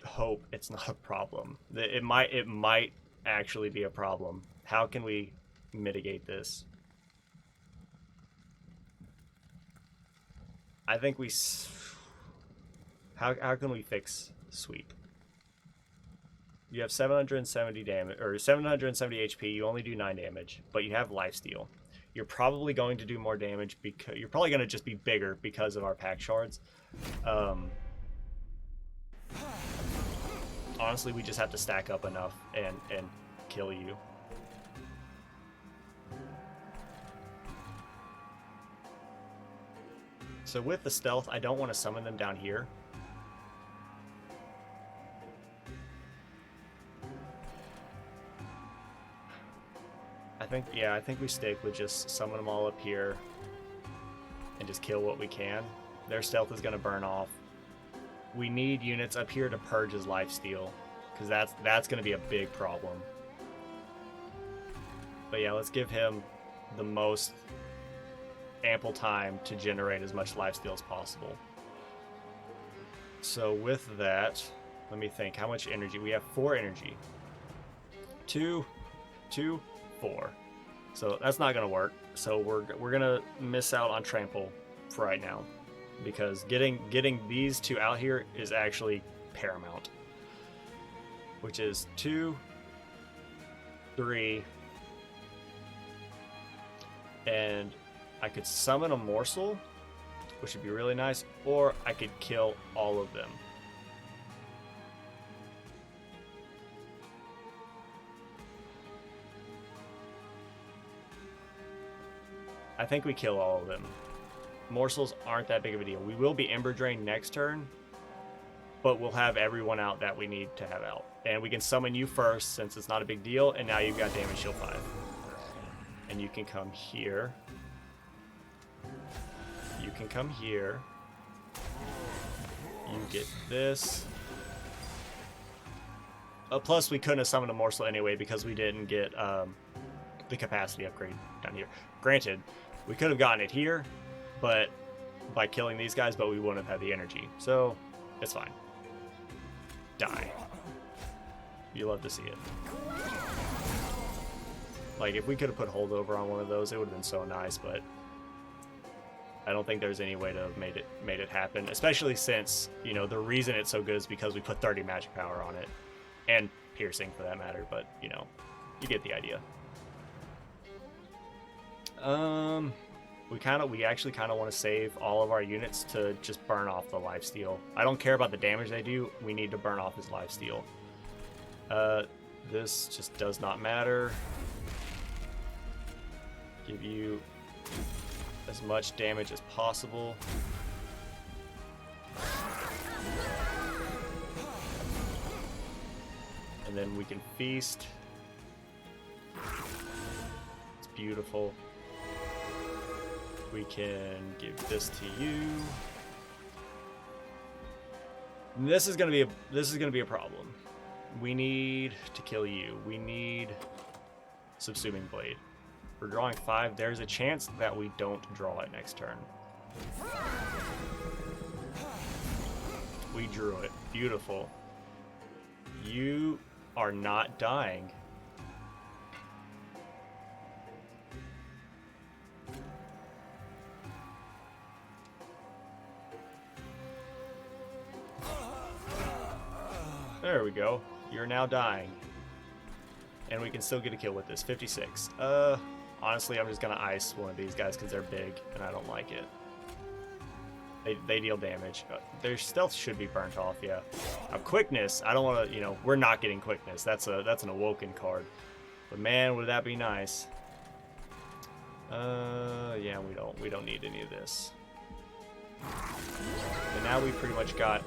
Speaker 1: hope it's not a problem. It might actually be a problem. How can we mitigate this? I think how can we fix sweep? You have 770 damage or 770 HP. You only do 9 damage, but you have lifesteal. You're probably going to do more damage because you're probably going to just be bigger because of our pack shards. Honestly, we just have to stack up enough and kill you. So with the stealth, I don't want to summon them down here. I think we stick with just summon them all up here and just kill what we can. Their stealth is going to burn off. We need units up here to purge his lifesteal, because that's going to be a big problem. But yeah, let's give him the most ample time to generate as much lifesteal as possible. So with that, let me think. How much energy? We have 4 energy. 2, 4. So that's not going to work. So we're going to miss out on trample for right now, because getting these 2 out here is actually paramount. Which is 2, 3, and I could summon a morsel, which would be really nice, or I could kill all of them. I think we kill all of them. Morsels aren't that big of a deal. We will be Ember Drain next turn, but we'll have everyone out that we need to have out. And we can summon you first since it's not a big deal, and now you've got damage shield 5. And you can come here. You can come here. You get this. Plus, we couldn't have summoned a morsel anyway because we didn't get the capacity upgrade down here. Granted, we could have gotten it here, but by killing these guys, but we wouldn't have had the energy. So, it's fine. Die. You love to see it. Like, if we could have put holdover on one of those, it would have been so nice, but I don't think there's any way to have made it happen, especially since, you know, the reason it's so good is because we put 30 magic power on it, and piercing for that matter, but, you know, you get the idea. We actually kind of want to save all of our units to just burn off the lifesteal. I don't care about the damage they do. We need to burn off his lifesteal. This just does not matter. Give you as much damage as possible. And then we can feast. It's beautiful. We can give this to you. And this is gonna be a problem. We need to kill you. We need Subsuming Blade. We're drawing 5. There's a chance that we don't draw it next turn. We drew it. Beautiful. You are not dying. There we go. You're now dying. And we can still get a kill with this. 56. Honestly, I'm just going to ice one of these guys because they're big, and I don't like it. They deal damage. Their stealth should be burnt off, yeah. Now, quickness, I don't want to, you know, we're not getting quickness. That's an awoken card. But man, would that be nice. Yeah, we don't need any of this. And now we pretty much got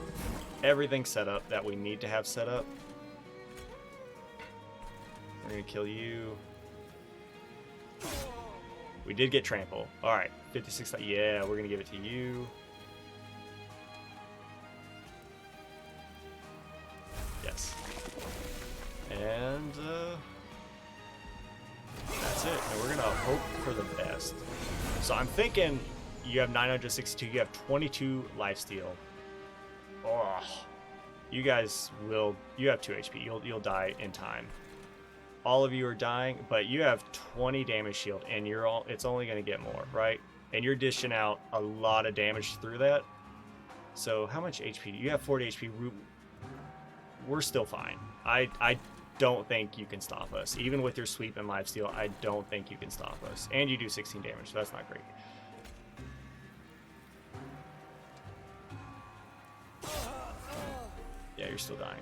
Speaker 1: everything set up that we need to have set up. We're gonna kill you. We did get trample. Alright, 56. Yeah, we're gonna give it to you. Yes. And that's it. And we're gonna hope for the best. So I'm thinking you have 962, you have 22 lifesteal. Oh, you guys will. You have 2 HP. You'll die in time. All of you are dying, but you have 20 damage shield, and it's only going to get more, right? And you're dishing out a lot of damage through that. So how much HP? You have 40 HP. We're still fine. I don't think you can stop us. Even with your sweep and lifesteal, I don't think you can stop us. And you do 16 damage, so that's not great. Yeah, you're still dying.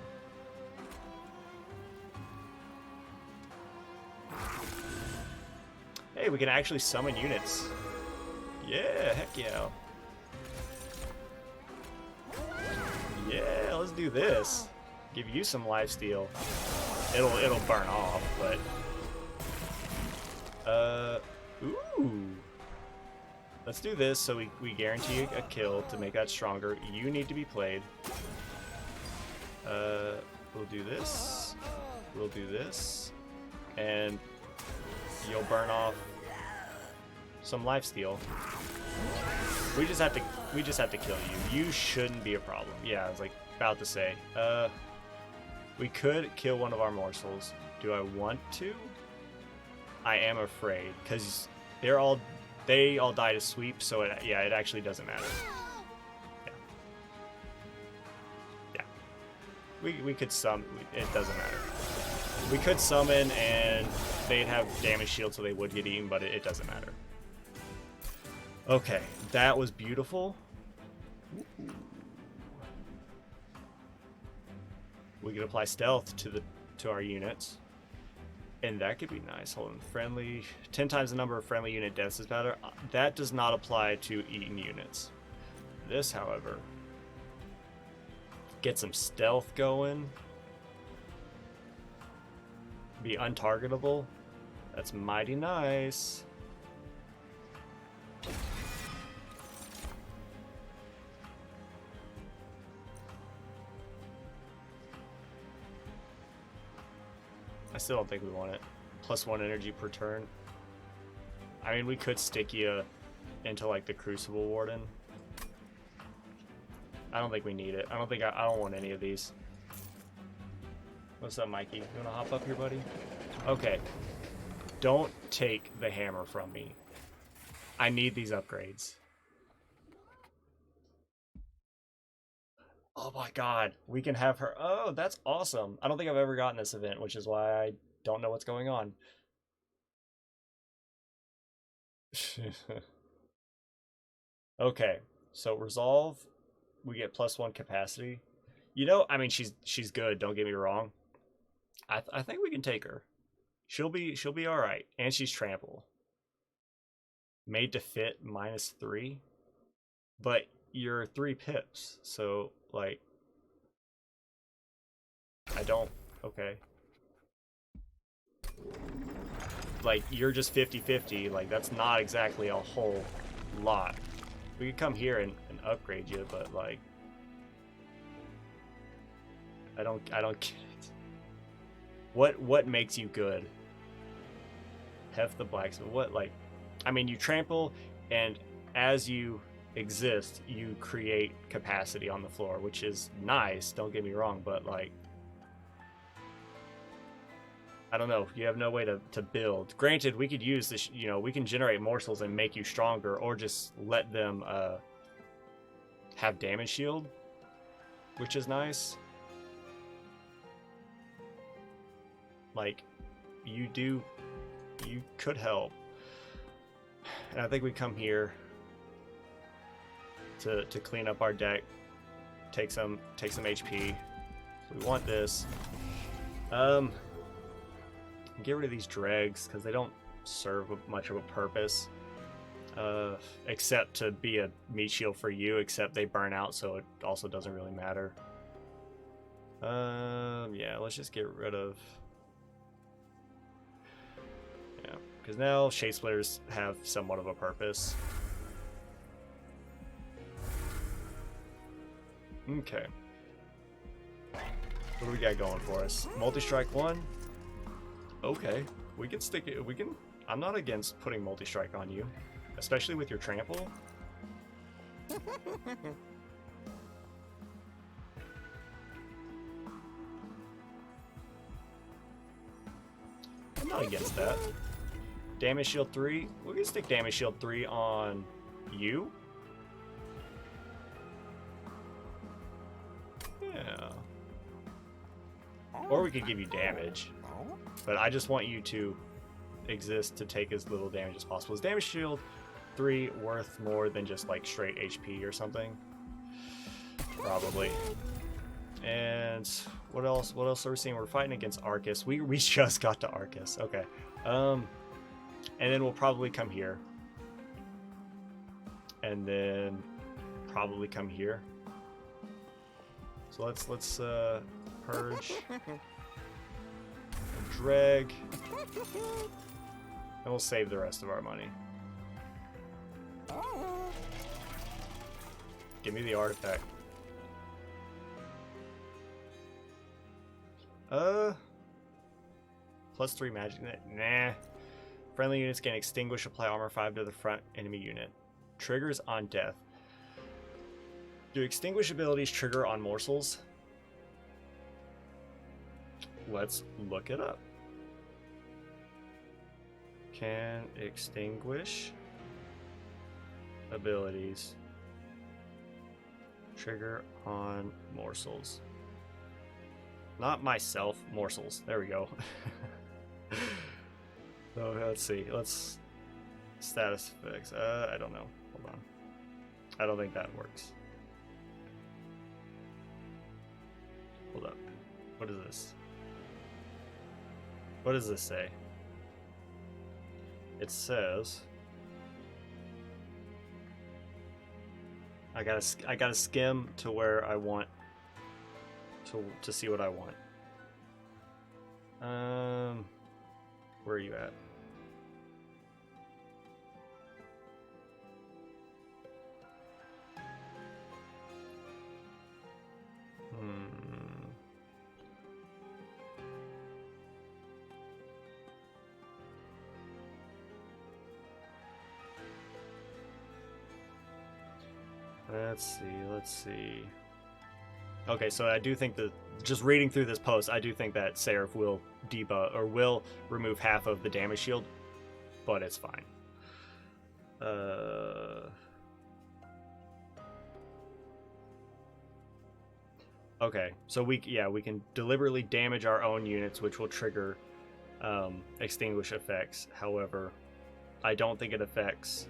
Speaker 1: Hey, we can actually summon units. Yeah, heck yeah. Yeah, let's do this. Give you some lifesteal. It'll burn off, but ooh. Let's do this so we guarantee a kill to make that stronger. You need to be played. We'll do this. We'll do this. And you'll burn off some lifesteal. We just have to kill you. You shouldn't be a problem. Yeah, I was like about to say. We could kill one of our morsels. Do I want to? I am afraid because they all die to sweep, so it actually doesn't matter. We could summon. It doesn't matter. We could summon and they'd have damage shield, so they would get eaten, but it doesn't matter. Okay, that was beautiful. Ooh. We could apply stealth to our units, and that could be nice. Hold on, friendly 10 times the number of friendly unit deaths is better. That does not apply to eaten units. This, however. Get some stealth going. Be untargetable. That's mighty nice. I still don't think we want it. +1 energy per turn. I mean, we could stick you into like the Crucible Warden. I don't think we need it. I don't want any of these. What's up, Mikey? You wanna hop up here, buddy? Okay. Don't take the hammer from me. I need these upgrades. Oh my god, we can have her. Oh, that's awesome. I don't think I've ever gotten this event, which is why I don't know what's going on. Okay, so resolve, we get +1 capacity. You know, I mean, she's good. Don't get me wrong. I think we can take her. She'll be all right, and she's trample. Made to fit -3, but you're 3 pips, so like I don't. Okay. Like, you're just 50-50. Like, that's not exactly a whole lot. We could come here and upgrade you, but like I don't get it. What makes you good? Hef the blacksmith. What, like, I mean, you trample, and as you exist, you create capacity on the floor, which is nice, don't get me wrong, but like I don't know. You have no way to build. Granted, we could use this, you know, we can generate morsels and make you stronger, or just let them have damage shield, which is nice. Like, you could help. And I think we come here to clean up our deck, take some HP. We want this. Get rid of these dregs because they don't serve much of a purpose, except to be a meat shield for you, except they burn out, so it also doesn't really matter. Yeah, let's just get rid of, yeah, because now shade splitters have somewhat of a purpose. Okay, what do we got going for us? Multi-strike 1. Okay, we can stick it. We can. I'm not against putting multi-strike on you, especially with your trample. I'm not against that. Damage shield 3. We can stick damage shield 3 on you. Yeah. Or we could give you damage. But I just want you to exist to take as little damage as possible. Is damage shield 3 worth more than just like straight HP or something? Probably. And what else? What else are we seeing? We're fighting against Arcus. We just got to Arcus. Okay. And then we'll probably come here. And then probably come here. So let's purge. Drag, and we'll save the rest of our money. Give me the artifact. +3 magic. Nah. Friendly units can extinguish, apply armor 5 to the front enemy unit. Triggers on death. Do extinguish abilities trigger on morsels? Let's look it up. Can extinguish abilities trigger on morsels? Not myself, morsels. There we go. So let's see. Let's status effects. I don't know. Hold on. I don't think that works. Hold up. What is this? What does this say? It says I gotta skim to where I want to see what I want. Where are you at? Let's see. Okay, so I do think that, just reading through this post, I do think that Seraph will debuff, or will remove half of the damage shield, but it's fine. Okay, so we can deliberately damage our own units, which will trigger extinguish effects. However, I don't think it affects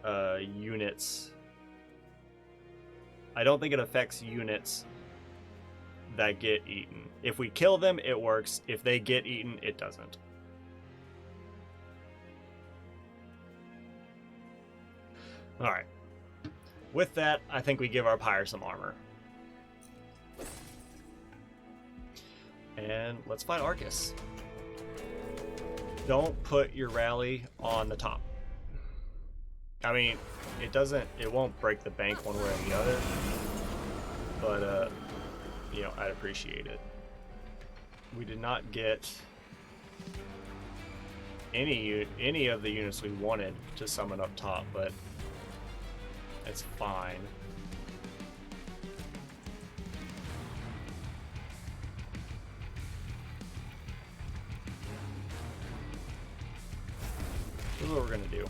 Speaker 1: units. I don't think it affects units that get eaten. If we kill them, it works. If they get eaten, it doesn't. Alright. With that, I think we give our pyre some armor. And let's fight Arcus. Don't put your rally on the top. I mean, it won't break the bank one way or the other. But, you know, I'd appreciate it. We did not get any of the units we wanted to summon up top, but it's fine. This is what we're gonna do.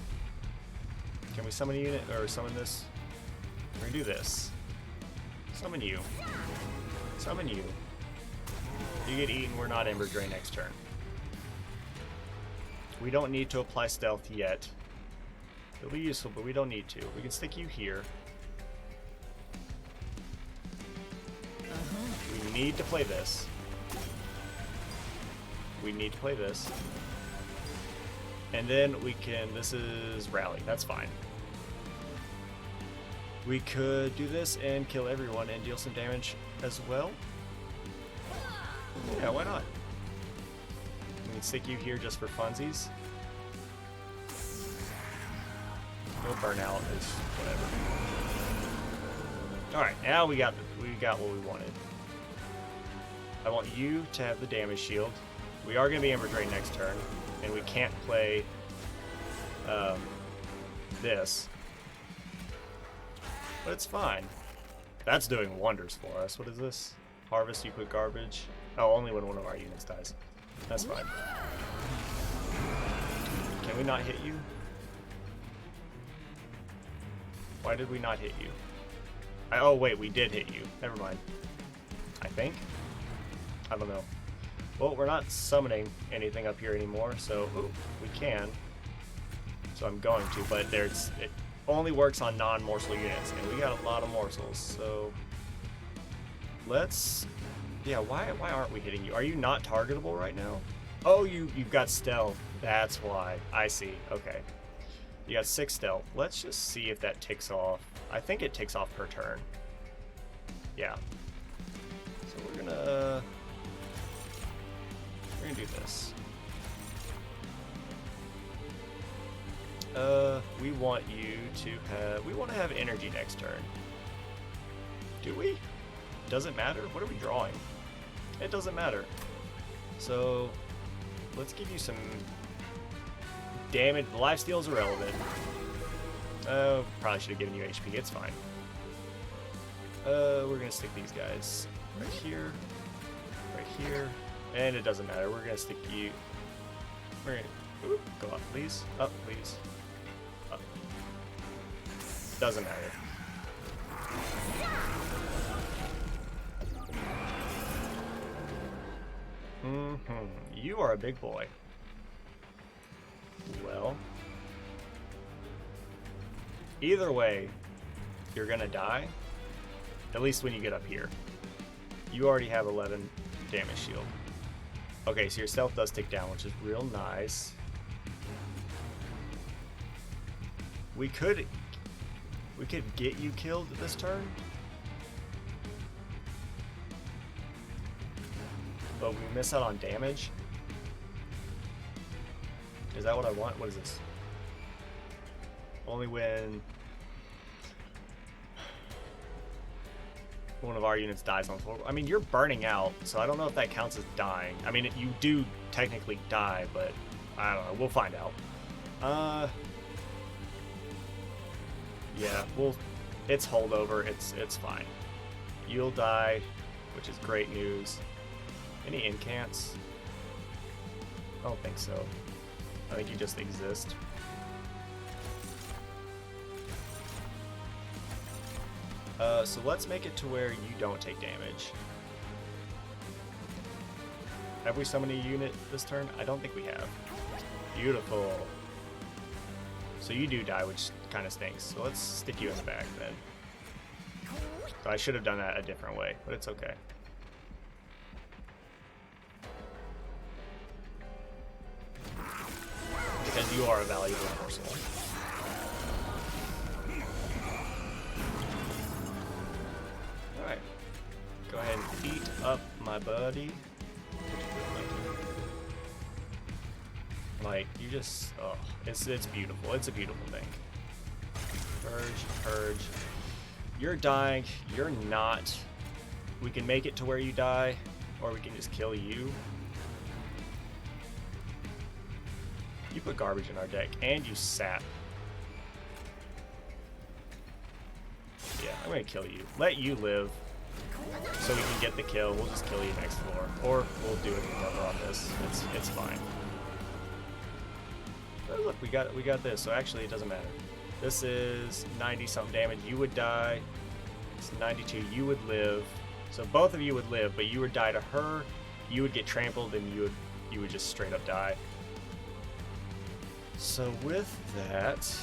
Speaker 1: Can we summon a unit, or summon this? We're gonna do this. Summon you. Summon you. You get eaten, we're not Ember Drain next turn. We don't need to apply stealth yet. It'll be useful, but we don't need to. We can stick you here. We need to play this. We need to play this. And then we can, this is rally, that's fine. We could do this and kill everyone and deal some damage as well. Yeah, why not? We can stick you here just for funsies. No burnout is whatever. Alright, now we got what we wanted. I want you to have the damage shield. We are going to be Ember Drain next turn, and we can't play this. But it's fine. That's doing wonders for us. What is this? Harvest, you put garbage. Oh, only when one of our units dies. That's fine. Can we not hit you? Why did we not hit you? Oh, wait, we did hit you. Never mind. I think? I don't know. Well, we're not summoning anything up here anymore, so we can. So I'm going to, but it only works on non-morsel units, and we got a lot of morsels, so let's... Yeah, why aren't we hitting you? Are you not targetable right now? Oh, you've got stealth. That's why. I see. Okay. You got 6 stealth. Let's just see if that ticks off. I think it ticks off per turn. Yeah. So we're gonna do this. We want you to have... We want to have energy next turn. Do we? Doesn't matter? What are we drawing? It doesn't matter. So, let's give you some damage. The lifesteal is irrelevant. Probably should have given you HP. It's fine. We're going to stick these guys right here. Right here. And it doesn't matter. We're going to stick you... We're going to... Go up, please. Up, please. Up. Doesn't matter. You are a big boy. Well, either way, you're gonna die. At least when you get up here. You already have 11 damage shield. Okay, so your stealth does tick down, which is real nice. We could get you killed this turn. But we miss out on damage. Is that what I want? What is this? Only when one of our units dies on the floor. I mean, you're burning out, so I don't know if that counts as dying. I mean, you do technically die, but I don't know. We'll find out. Yeah, it's holdover. It's fine. You'll die, which is great news. Any incants? I don't think so. I think you just exist. So let's make it to where you don't take damage. Have we summoned a unit this turn? I don't think we have. Beautiful. So you do die, which kind of stinks. So let's stick you in the back then. So I should have done that a different way, but it's okay. Because you are a valuable morsel. Alright. Go ahead and eat up my buddy. Like, you just, oh, it's beautiful. It's a beautiful thing. Purge, purge. You're dying. You're not. We can make it to where you die, or we can just kill you. You put garbage in our deck, and you sap. Yeah, I'm gonna kill you. Let you live, so we can get the kill. We'll just kill you next floor, or we'll do it together on this. It's fine. Oh, look, we got this. So actually, it doesn't matter. This is 90 something damage. You would die. It's 92. You would live. So both of you would live, but you would die to her. You would get trampled, and you would just straight up die. So with that,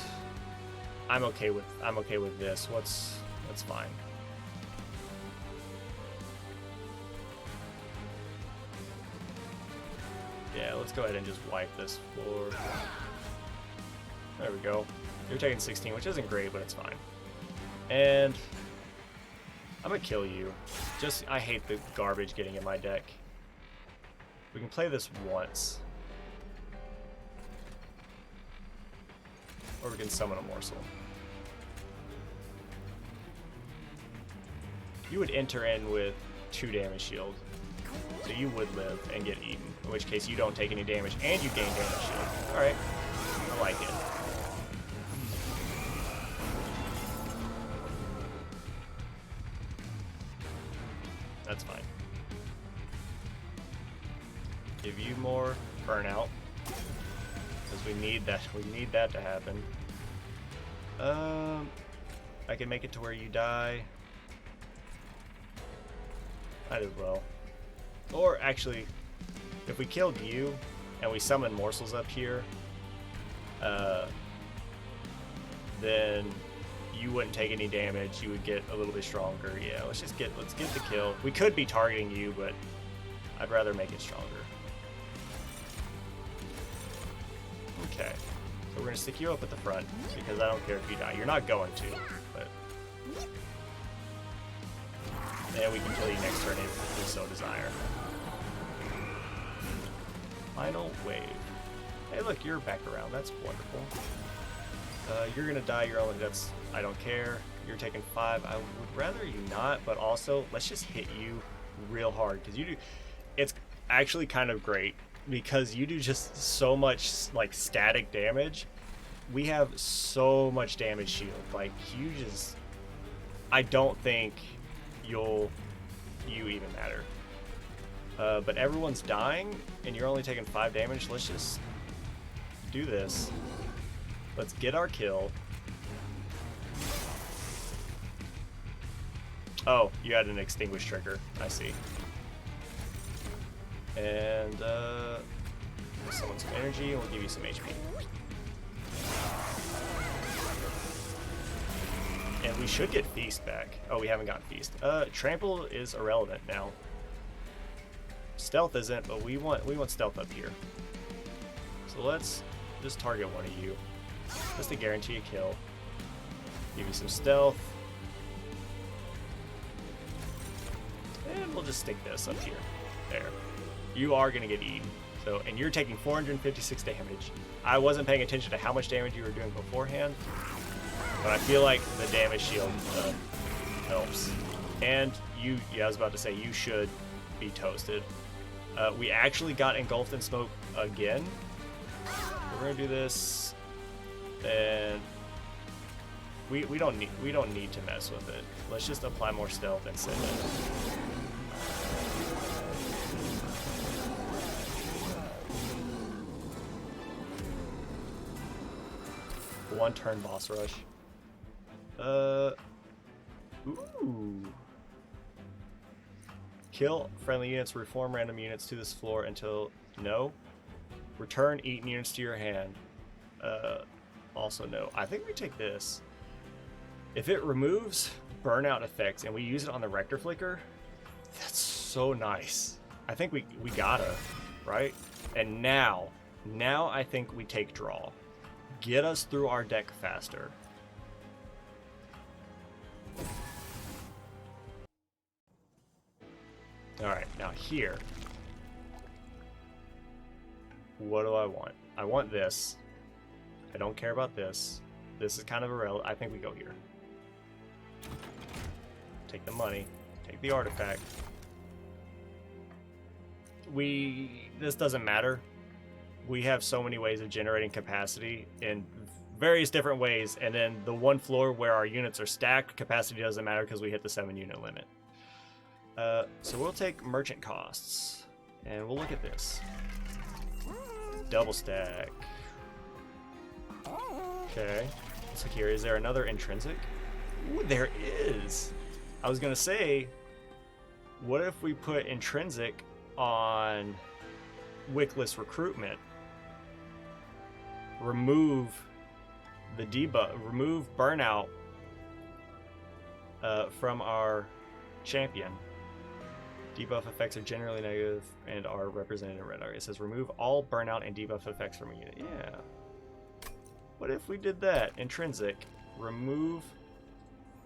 Speaker 1: I'm okay with this. That's fine. Yeah, let's go ahead and just wipe this floor. There we go. You're taking 16, which isn't great, but it's fine. And I'm gonna kill you. I hate the garbage getting in my deck. We can play this once. Or we can summon a morsel. You would enter in with 2 damage shield. So you would live and get eaten. In which case you don't take any damage and you gain damage shield. Alright. I like it. That's fine. Give you more burnout. Because we need that to happen. I can make it to where you die. Might as well. Or actually, if we killed you and we summon morsels up here, then you wouldn't take any damage. You would get a little bit stronger. Yeah, let's get the kill. We could be targeting you, but I'd rather make it stronger. Okay, so we're gonna stick you up at the front because I don't care if you die. You're not going to, but and we can kill you next turn if we so desire. Final wave. Hey, look, you're back around. That's wonderful. You're gonna die. I don't care. You're taking 5. I would rather you not, but also let's just hit you real hard because you do. It's actually kind of great because you do just so much like static damage. We have so much damage shield. Like you just. I don't think you even matter. But everyone's dying, and you're only taking 5 damage. Let's just do this. Let's get our kill. Oh, you had an extinguish trigger. I see. And summon some energy, and we'll give you some HP. And we should get Feast back. Oh, we haven't gotten Feast. Trample is irrelevant now. Stealth isn't, but we want stealth up here. So let's just target one of you, just to guarantee a kill. Give you some stealth, and we'll just stick this up here. There. You are gonna get eaten. So, and you're taking 456 damage. I wasn't paying attention to how much damage you were doing beforehand, but I feel like the damage shield helps. And yeah, I was about to say you should be toasted. We actually got engulfed in smoke again. We're gonna do this, and We don't need to mess with it. Let's just apply more stealth and send it. One turn boss rush. Ooh. Kill friendly units, reform random units to this floor until no. Return eaten units to your hand. Also no. I think we take this. If it removes burnout effects and we use it on the Rector Flicker, that's so nice. I think we gotta, right? And now I think we take draw. Get us through our deck faster. Alright, now here. What do I want? I want this. I don't care about this. This is kind of irrelevant. I think we go here. Take the money. Take the artifact. This doesn't matter. We have so many ways of generating capacity in various different ways, and then the one floor where our units are stacked, capacity doesn't matter because we hit the 7-unit limit. So we'll take merchant costs, and we'll look at this. Double stack. Okay. Let's look here. Is there another intrinsic? Ooh, there is. I was gonna say, what if we put intrinsic on wickless recruitment? Remove the debuff, remove burnout from our champion. Debuff effects are generally negative and are represented in red area. It says remove all burnout and debuff effects from a unit. Yeah. What if we did that? Intrinsic. Remove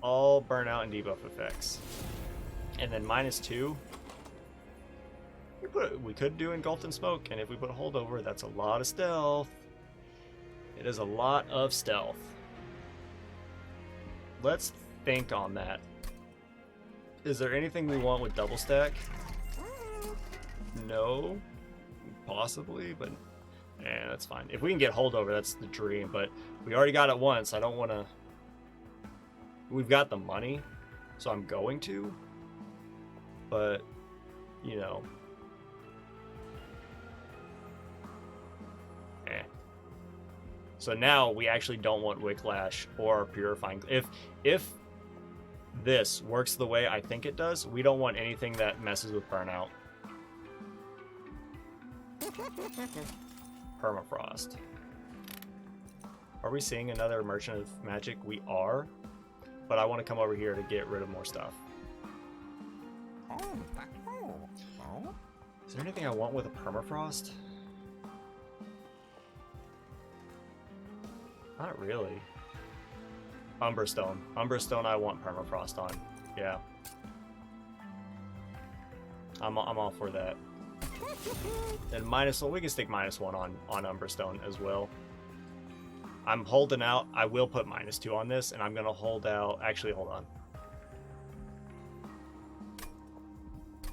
Speaker 1: all burnout and debuff effects. And then -2. We could do engulfed in smoke, and if we put a holdover, that's a lot of stealth. It is a lot of stealth. Let's think on that. Is there anything we want with double stack? No. Possibly, but that's fine. If we can get holdover, that's the dream, but we already got it once. I don't want to... We've got the money, so I'm going to. But, you know... So now we actually don't want Wicklash or Purifying. If this works the way I think it does, we don't want anything that messes with burnout. Permafrost. Are we seeing another Merchant of Magic? We are, but I want to come over here to get rid of more stuff. Is there anything I want with a Permafrost? Not really. Umbra Stone. Umbra Stone I want Permafrost on. Yeah. I'm all for that. And -1, we can stick -1 on Umbra Stone as well. I'm holding out. I will put -2 on this, and I'm gonna hold out. Actually, hold on.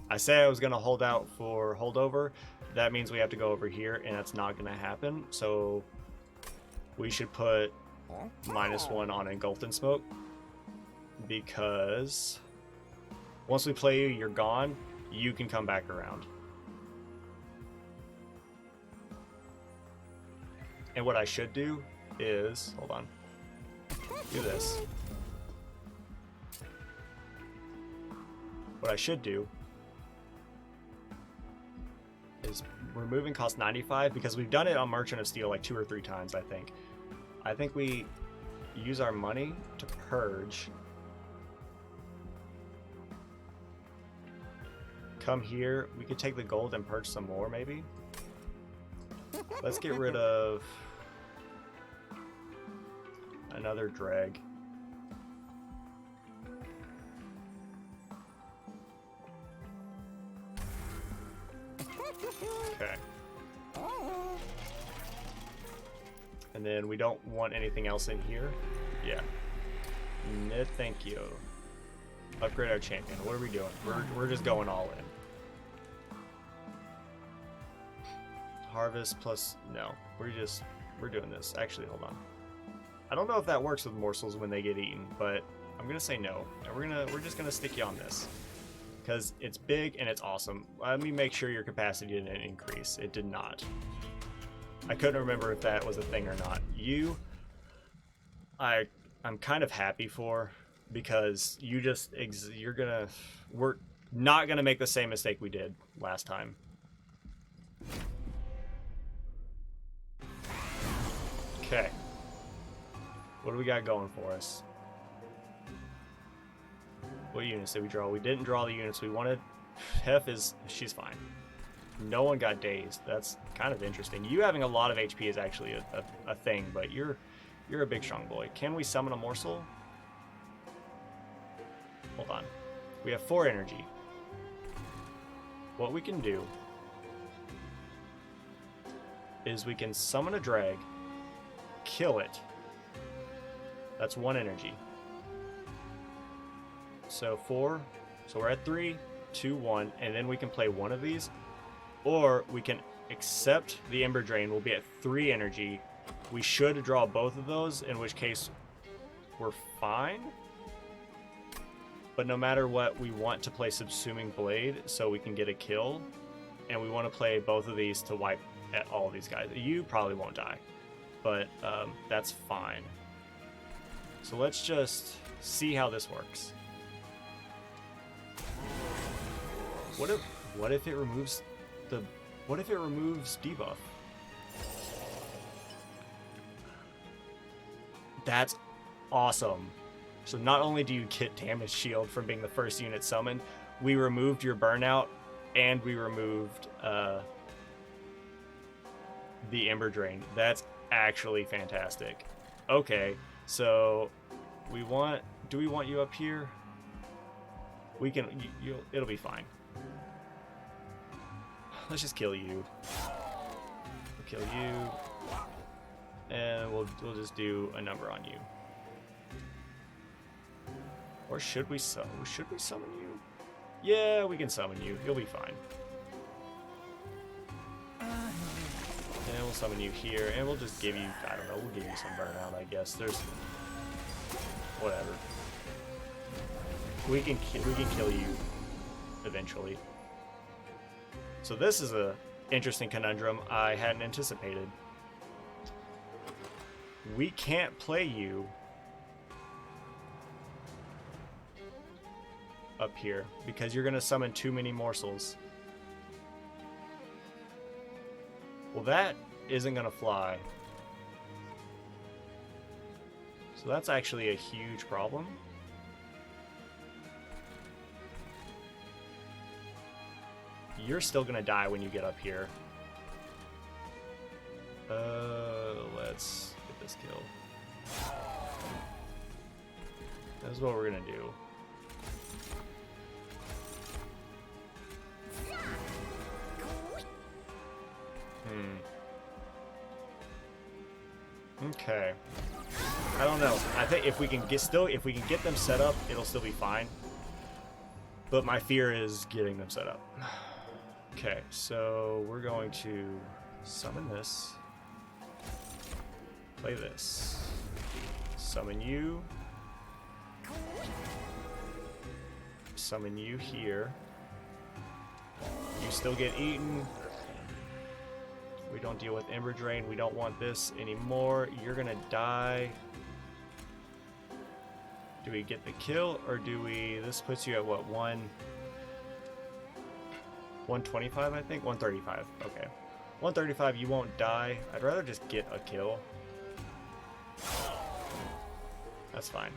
Speaker 1: I say I was gonna hold out for holdover. That means we have to go over here, and that's not gonna happen. So we should put -1 on Engulfed in Smoke, because once we play you, you're gone. You can come back around. And what I should do is, hold on, do this. What I should do is removing cost 95, because we've done it on Merchant of Steel like 2 or 3 times, I think. I think we use our money to purge. Come here. We could take the gold and purge some more, maybe. Let's get rid of another drag. Okay. And then we don't want anything else in here. Yeah. No, thank you. Upgrade our champion. What are we doing? We're just going all in. Harvest plus no. We're doing this. Actually, hold on. I don't know if that works with morsels when they get eaten, but I'm gonna say no. And we're just gonna stick you on this. Because it's big and it's awesome. Let me make sure your capacity didn't increase. It did not. I couldn't remember if that was a thing or not. I'm kind of happy for, because we're not gonna make the same mistake we did last time. Okay. What do we got going for us? What units did we draw? We didn't draw the units we wanted. She's fine. No one got dazed. That's kind of interesting. You having a lot of HP is actually a thing, but you're a big strong boy. Can we summon a morsel? Hold on. We have 4 energy. What we can do is we can summon a drag, kill it. That's 1 energy. So 4. So we're at 3, 2, 1, and then we can play one of these. Or we can accept the Ember Drain. We'll be at 3 energy. We should draw both of those, in which case we're fine. But no matter what, we want to play Subsuming Blade so we can get a kill. And we want to play both of these to wipe at all these guys. You probably won't die, but that's fine. So let's just see how this works. What if it removes debuff? That's awesome. So not only do you get damage shield from being the first unit summoned, we removed your burnout, and we removed the Ember Drain. That's actually fantastic. Okay, so do we want you up here? We can, it'll be fine. Let's just kill you. We'll kill you. And we'll just do a number on you. Or should we summon you? Yeah, we can summon you. You'll be fine. And we'll summon you here, and we'll just give you, I don't know, we'll give you some burnout, I guess. There's whatever. We can kill you eventually. So this is a interesting conundrum I hadn't anticipated. We can't play you up here because you're gonna summon too many morsels. Well, that isn't gonna fly. So that's actually a huge problem. You're still gonna die when you get up here. Let's get this kill. That's what we're gonna do. Okay. I don't know. I think if we can get them set up, it'll still be fine. But my fear is getting them set up. Okay, so we're going to summon this. Play this. Summon you. Summon you here. You still get eaten. We don't deal with Ember Drain. We don't want this anymore. You're gonna die. Do we get the kill, or do we... This puts you at what, 125, I think? 135. Okay. 135, you won't die. I'd rather just get a kill. That's fine.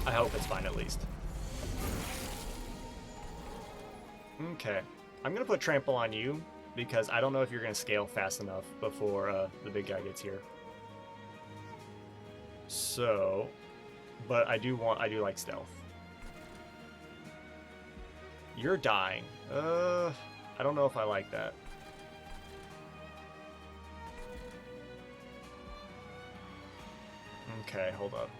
Speaker 1: I hope it's fine, at least. Okay. I'm going to put Trample on you, because I don't know if you're going to scale fast enough before the big guy gets here. So, but I do like stealth. You're dying. I don't know if I like that. Okay, hold up.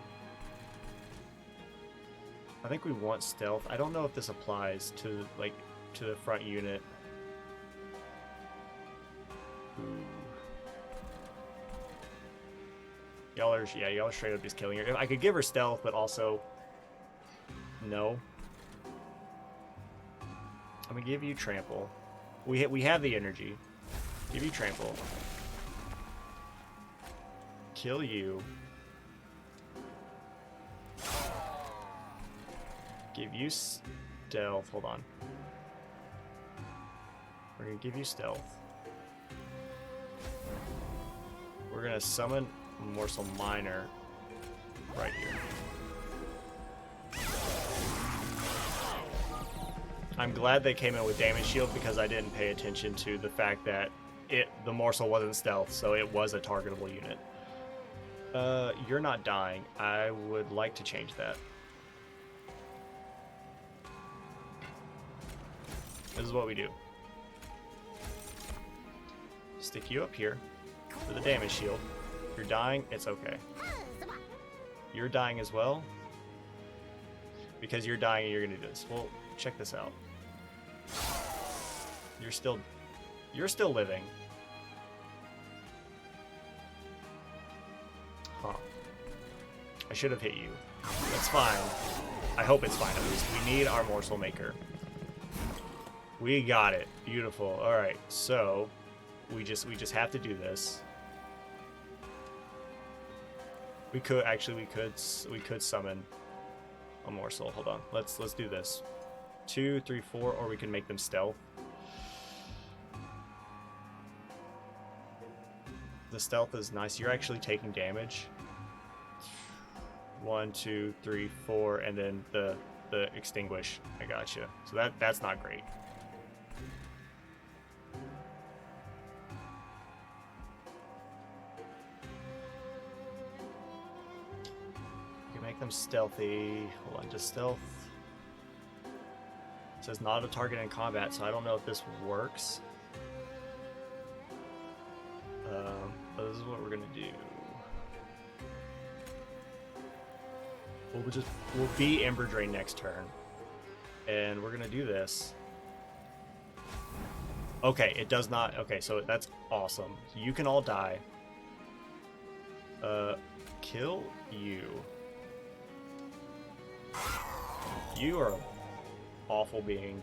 Speaker 1: I think we want stealth. I don't know if this applies to, like, to the front unit. Ooh. Yeah, y'all are straight up just killing her. I could give her stealth, but also no. I'm gonna give you trample. We have the energy. Give you trample. Kill you. Give you stealth. Hold on. We're gonna give you stealth. We're gonna summon Morsel Minor right here. I'm glad they came in with damage shield because I didn't pay attention to the fact that the morsel wasn't stealth, so it was a targetable unit. You're not dying. I would like to change that. This is what we do. Stick you up here for the damage shield. If you're dying, it's okay. You're dying as well. Because you're dying and you're gonna do this. Well, check this out. You're still living. Huh. I should have hit you. That's fine. I hope it's fine at least. We need our morsel maker. We got it. Beautiful. Alright, so we just have to do this. We could summon a morsel. Hold on. Let's do this. 2, 3, 4, or we can make them stealth. The stealth is nice. You're actually taking damage. 1, 2, 3, 4, and then the extinguish. I gotcha. So that's not great. You can make them stealthy. Hold on, just stealth. It says not a target in combat, so I don't know if this works. But this is what we're gonna do. We'll be Ember Drain next turn, and we're gonna do this. Okay, it does not. Okay, so that's awesome. You can all die. Kill you. You are an awful being.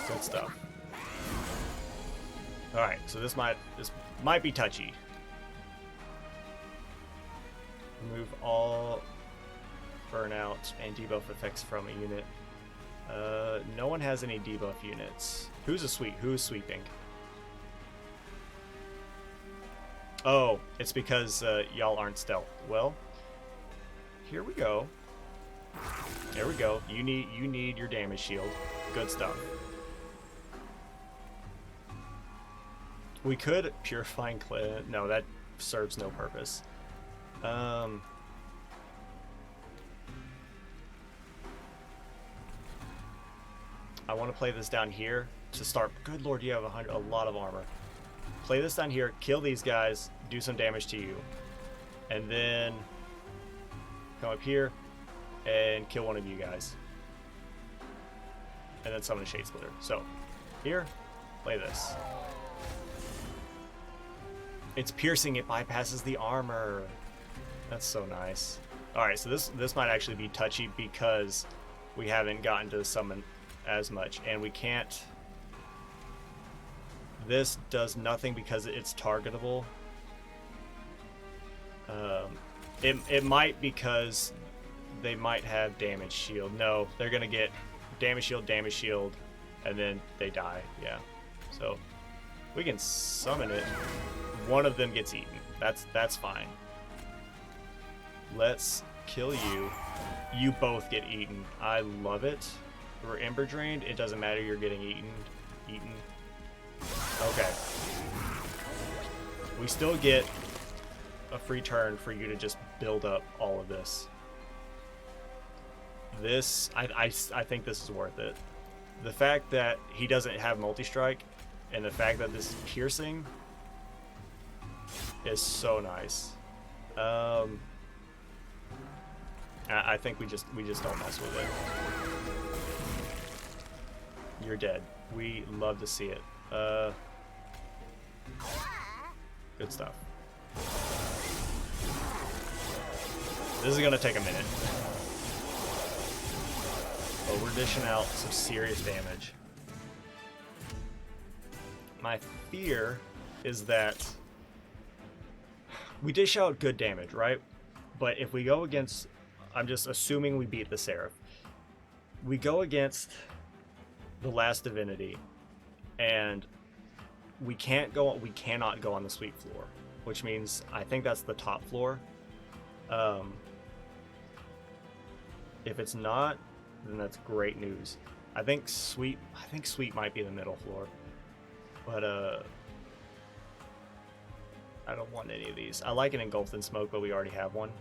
Speaker 1: Good stuff. All right, so this might be touchy. Remove all burnout and debuff effects from a unit. No one has any debuff units. Who's sweeping? Oh, it's because y'all aren't stealth. Well, here we go. There we go. You need your damage shield. Good stuff. We could Purifying Clay. No, that serves no purpose. I want to play this down here to start. Good lord, you have a lot of armor. Play this down here, kill these guys, do some damage to you, and then come up here and kill one of you guys, and then summon a Shade Splitter. So here, play this. It's piercing, it bypasses the armor. That's so nice. Alright, so this might actually be touchy because we haven't gotten to summon as much, and we can't. This does nothing because it's targetable. It might because they might have damage shield. No, they're gonna get damage shield, and then they die. Yeah, so we can summon it. One of them gets eaten. That's fine. Let's kill you. You both get eaten. I love it. We're Ember Drained. It doesn't matter. You're getting eaten. Okay. We still get a free turn for you to just build up all of this. I think this is worth it. The fact that he doesn't have multi-strike and the fact that this is piercing is so nice. I think we just don't mess with it. You're dead. We love to see it. Good stuff. This is gonna take a minute. But we're dishing out some serious damage. My fear is that we dish out good damage, right? But if we go against, I'm just assuming we beat the Seraph. We go against the last divinity, and we cannot go on the sweep floor, which means I think that's the top floor. If it's not, then that's great news. I think sweep might be the middle floor, but I don't want any of these. I like an engulfed in smoke, but we already have one.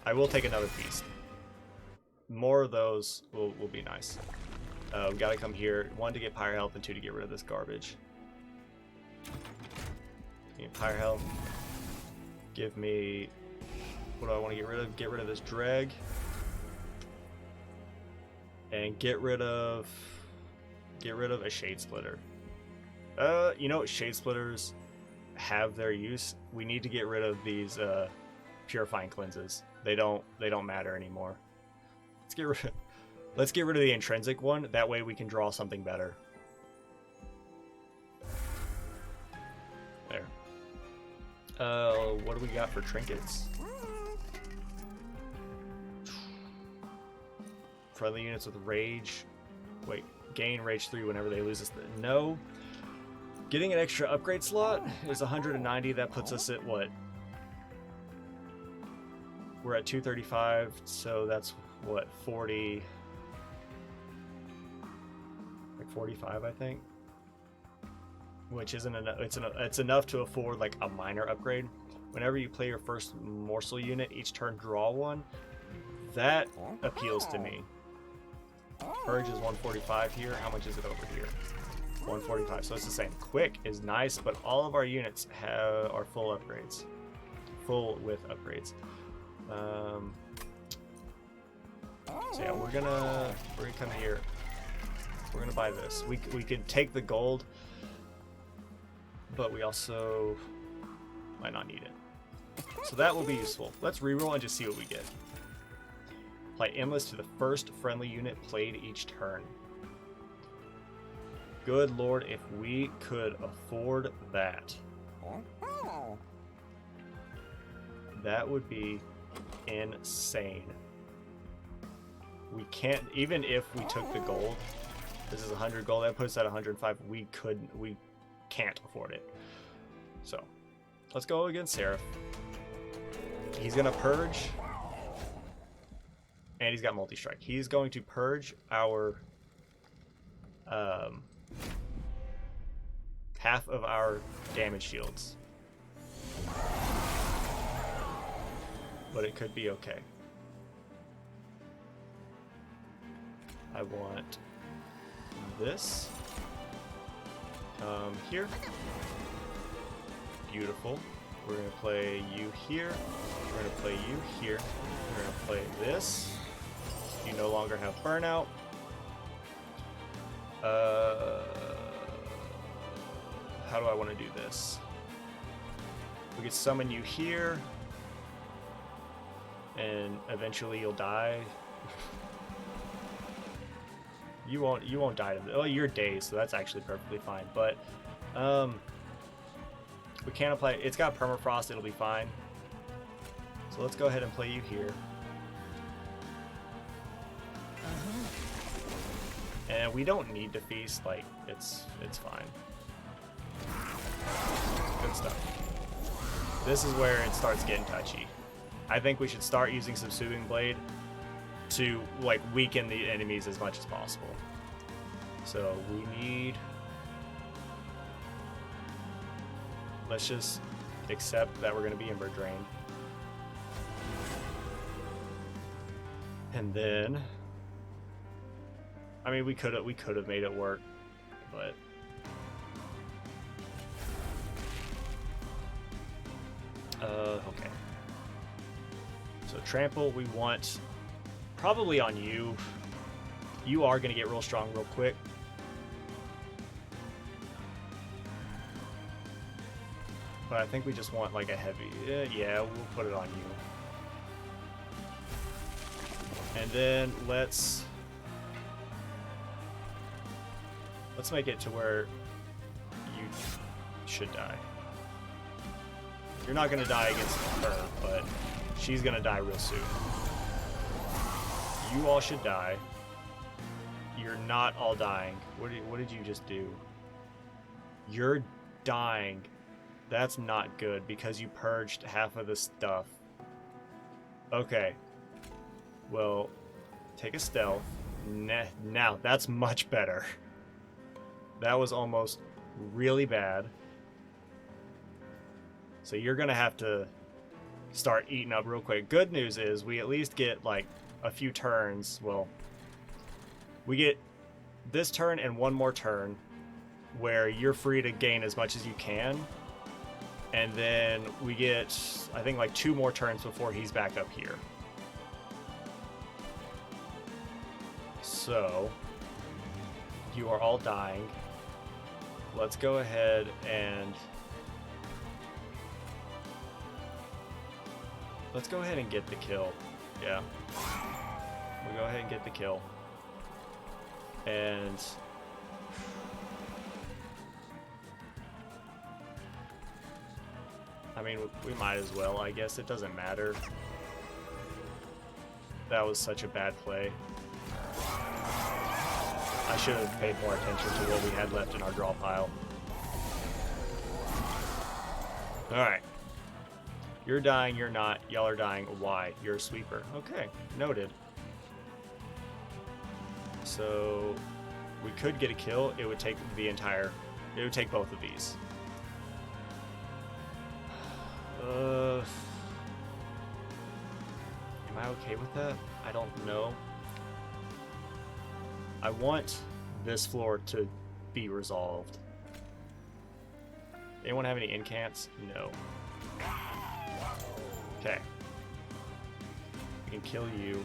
Speaker 1: I will take another feast. More of those will be nice. We gotta come here. 1 to get pyre health and 2 to get rid of this garbage. Need pyre health. Give me, what do I want to get rid of? Get rid of this drag. And get rid of a shade splitter. You know what, shade splitters have their use. We need to get rid of these purifying cleanses. They don't matter anymore. Let's get rid of the intrinsic one. That way we can draw something better. There. What do we got for trinkets? Friendly units with rage. Wait, gain rage 3 whenever they lose this. No. Getting an extra upgrade slot is 190. That puts us at what? We're at 235, so that's what, 40, like 45, I think. Which isn't enough. It's enough to afford like a minor upgrade. Whenever you play your first morsel unit, each turn draw one. That appeals to me. Purge is 145 here. How much is it over here? 145. So it's the same. Quick is nice, but all of our units are full upgrades. Full with upgrades. So yeah, we're gonna come here. We're gonna buy this. We could take the gold, but we also might not need it. So that will be useful. Let's reroll and just see what we get. Apply Endless to the first friendly unit played each turn. Good lord, if we could afford that. That would be insane. We can't, even if we took the gold, this is 100 gold, that puts us at 105. We can't afford it. So let's go against Seraph. He's gonna purge, and he's got multi-strike. He's going to purge our half of our damage shields, but it could be okay. I want this here. Beautiful. We're gonna play you here. We're gonna play you here. We're gonna play this. You no longer have burnout. How do I want to do this? We could summon you here, and eventually you'll die. You won't die to this. Oh, you're dazed, so that's actually perfectly fine. But we can't apply. It's got permafrost. It'll be fine. So let's go ahead and play you here. And we don't need to feast. Like it's fine. Good stuff. This is where it starts getting touchy. I think we should start using Subsuming Blade to like weaken the enemies as much as possible. So we need, let's just accept that we're going to be Ember Drained. And then, I mean, we could have made it work, but okay. So trample, we want probably on you. You are going to get real strong real quick. But I think we just want like a heavy. Yeah, we'll put it on you. And then let's make it to where you should die. You're not gonna die against her, but she's gonna die real soon. You all should die. You're not all dying. What did you just do? You're dying. That's not good because you purged half of the stuff. Okay. Well, take a stealth. Now, that's much better. That was almost really bad. So you're going to have to start eating up real quick. Good news is we at least get like a few turns. Well, we get this turn and one more turn where you're free to gain as much as you can. And then we get, I think, like 2 more turns before he's back up here. So, you are all dying. Let's go ahead and... let's go ahead and get the kill. Yeah. We'll go ahead and get the kill. And... I mean, we might as well. I guess it doesn't matter. That was such a bad play. I should have paid more attention to what we had left in our draw pile. Alright. You're dying, you're not. Y'all are dying. Why? You're a sweeper. Okay, noted. So, we could get a kill. It would take the entire... it would take both of these. Am I okay with that? I don't know. I want this floor to be resolved. Anyone have any incants? No. Okay. We can kill you.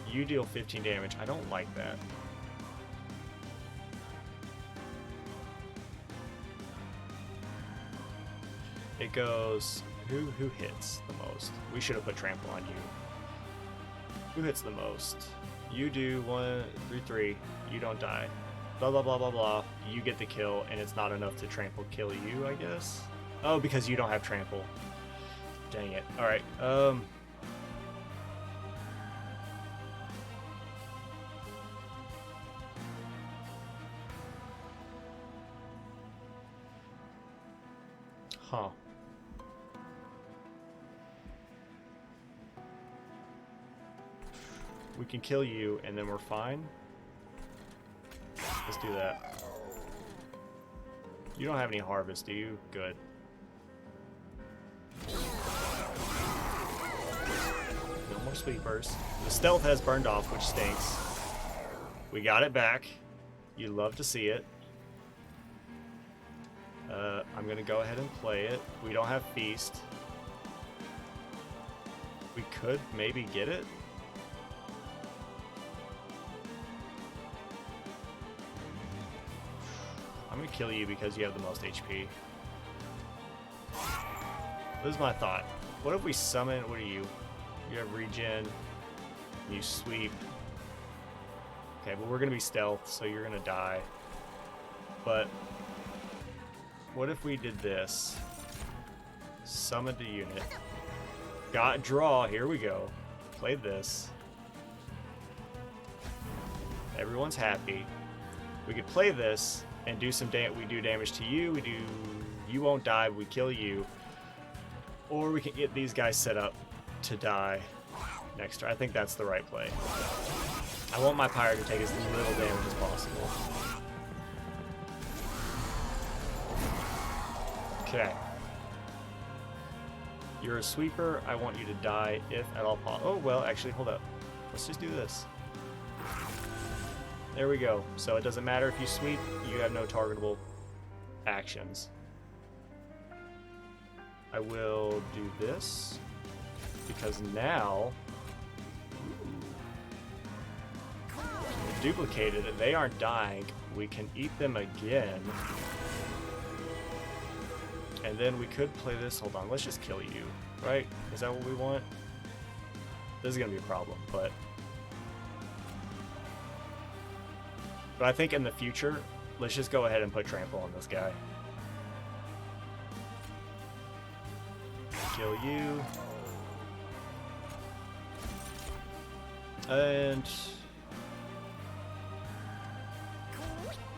Speaker 1: You deal 15 damage. I don't like that. It goes... Who hits the most? We should have put trample on you. Who hits the most? You do 1, 3, 3. You don't die. Blah, blah, blah, blah, blah. You get the kill, and it's not enough to trample kill you, I guess? Oh, because you don't have trample. Dang it. Alright, Huh. We can kill you, and then we're fine. Let's do that. You don't have any harvest, do you? Good. No more sweepers. The stealth has burned off, which stinks. We got it back. You love to see it. I'm gonna go ahead and play it. We don't have feast. We could maybe get it. I'm gonna kill you because you have the most HP. This is my thought. What if we summon... what are you? You have regen. You sweep. Okay, but we're gonna be stealth, so you're gonna die. But... what if we did this? Summoned a unit. Got draw. Here we go. Played this. Everyone's happy. We could play this and do some damage. We do damage to you. We do. You won't die. We kill you. Or we can get these guys set up to die next turn. I think that's the right play. I want my pirate to take as little damage as possible. Okay. You're a sweeper. I want you to die if at all possible. Oh, well, actually, hold up. Let's just do this. There we go. So it doesn't matter if you sweep, you have no targetable actions. I will do this because now duplicated, they aren't dying. We can eat them again. And then we could play this. Hold on, let's just kill you, right? Is that what we want? This is gonna be a problem, but I think in the future, let's just go ahead and put trample on this guy. Kill you. And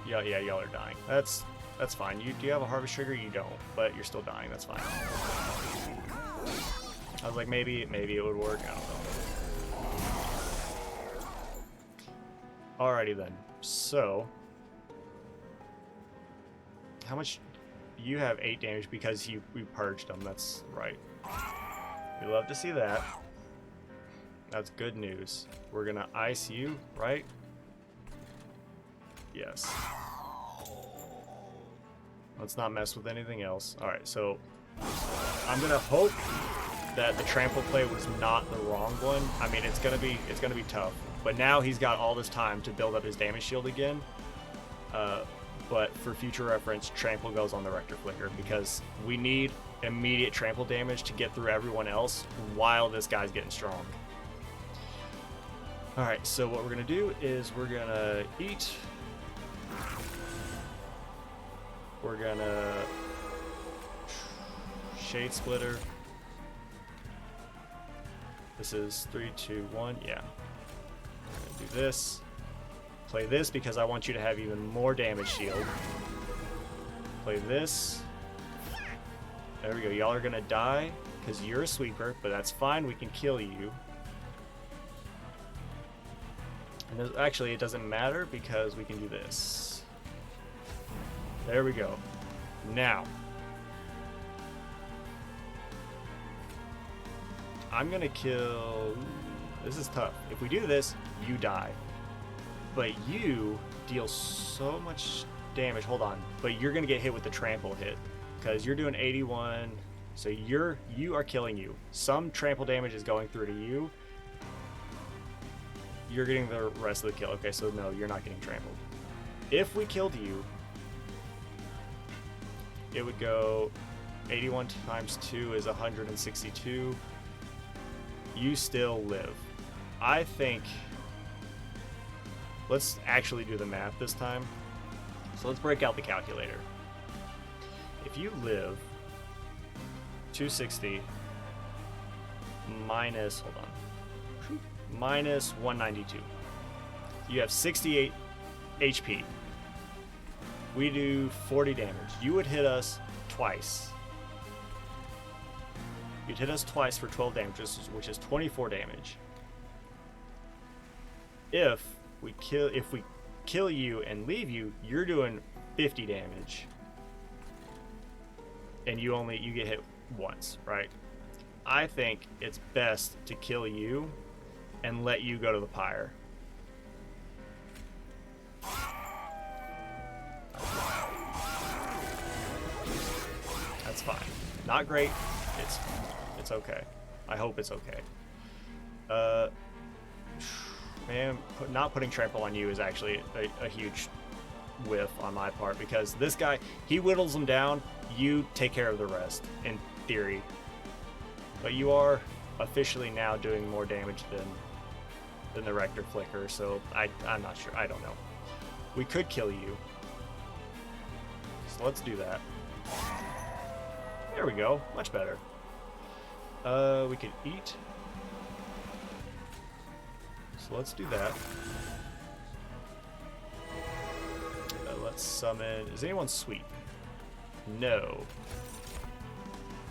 Speaker 1: yeah, y'all are dying. That's fine. Do you have a harvest trigger? You don't, but you're still dying. That's fine. I was like, maybe it would work. I don't know. Alrighty then. So, how much? You have 8 damage because we purged them. That's right. We love to see that. That's good news. We're gonna ice you, right? Yes. Let's not mess with anything else. Alright, so I'm gonna hope that the trample play was not the wrong one. I mean, it's gonna be tough. But now he's got all this time to build up his damage shield again. But for future reference, trample goes on the Rector Flicker because we need immediate trample damage to get through everyone else while this guy's getting strong. Alright, so what we're gonna do is we're gonna eat. We're gonna Shade Splitter. This is 3, 2, 1. Yeah. I'm gonna do this. Play this because I want you to have even more damage shield. Play this. There we go. Y'all are gonna die because you're a sweeper, but that's fine. We can kill you. And actually, it doesn't matter because we can do this. There we go. Now, I'm gonna kill. This is tough. If we do this, you die. But you deal so much damage. Hold on. But you're gonna get hit with the trample hit because you're doing 81. So you are killing you. Some trample damage is going through to you. You're getting the rest of the kill. Okay, so no, you're not getting trampled. If we killed you, it would go 81 times 2 is 162. You still live. I think. Let's actually do the math this time. So let's break out the calculator. If you live 260 minus, hold on, minus 192, you have 68 HP. We do 40 damage. You would hit us twice. You'd hit us twice for 12 damage, which is 24 damage. If we kill you and leave you, you're doing 50 damage. And you get hit once, right? I think it's best to kill you and let you go to the pyre. That's fine. Not great. It's okay. I hope it's okay. Man, not putting trample on you is actually a huge whiff on my part because this guy, he whittles them down. You take care of the rest, in theory. But you are officially now doing more damage than the Rector Flicker, so I'm not sure. I don't know. We could kill you. So let's do that. There we go. Much better. We could eat. So let's do that. Let's summon. Is anyone sweep? No.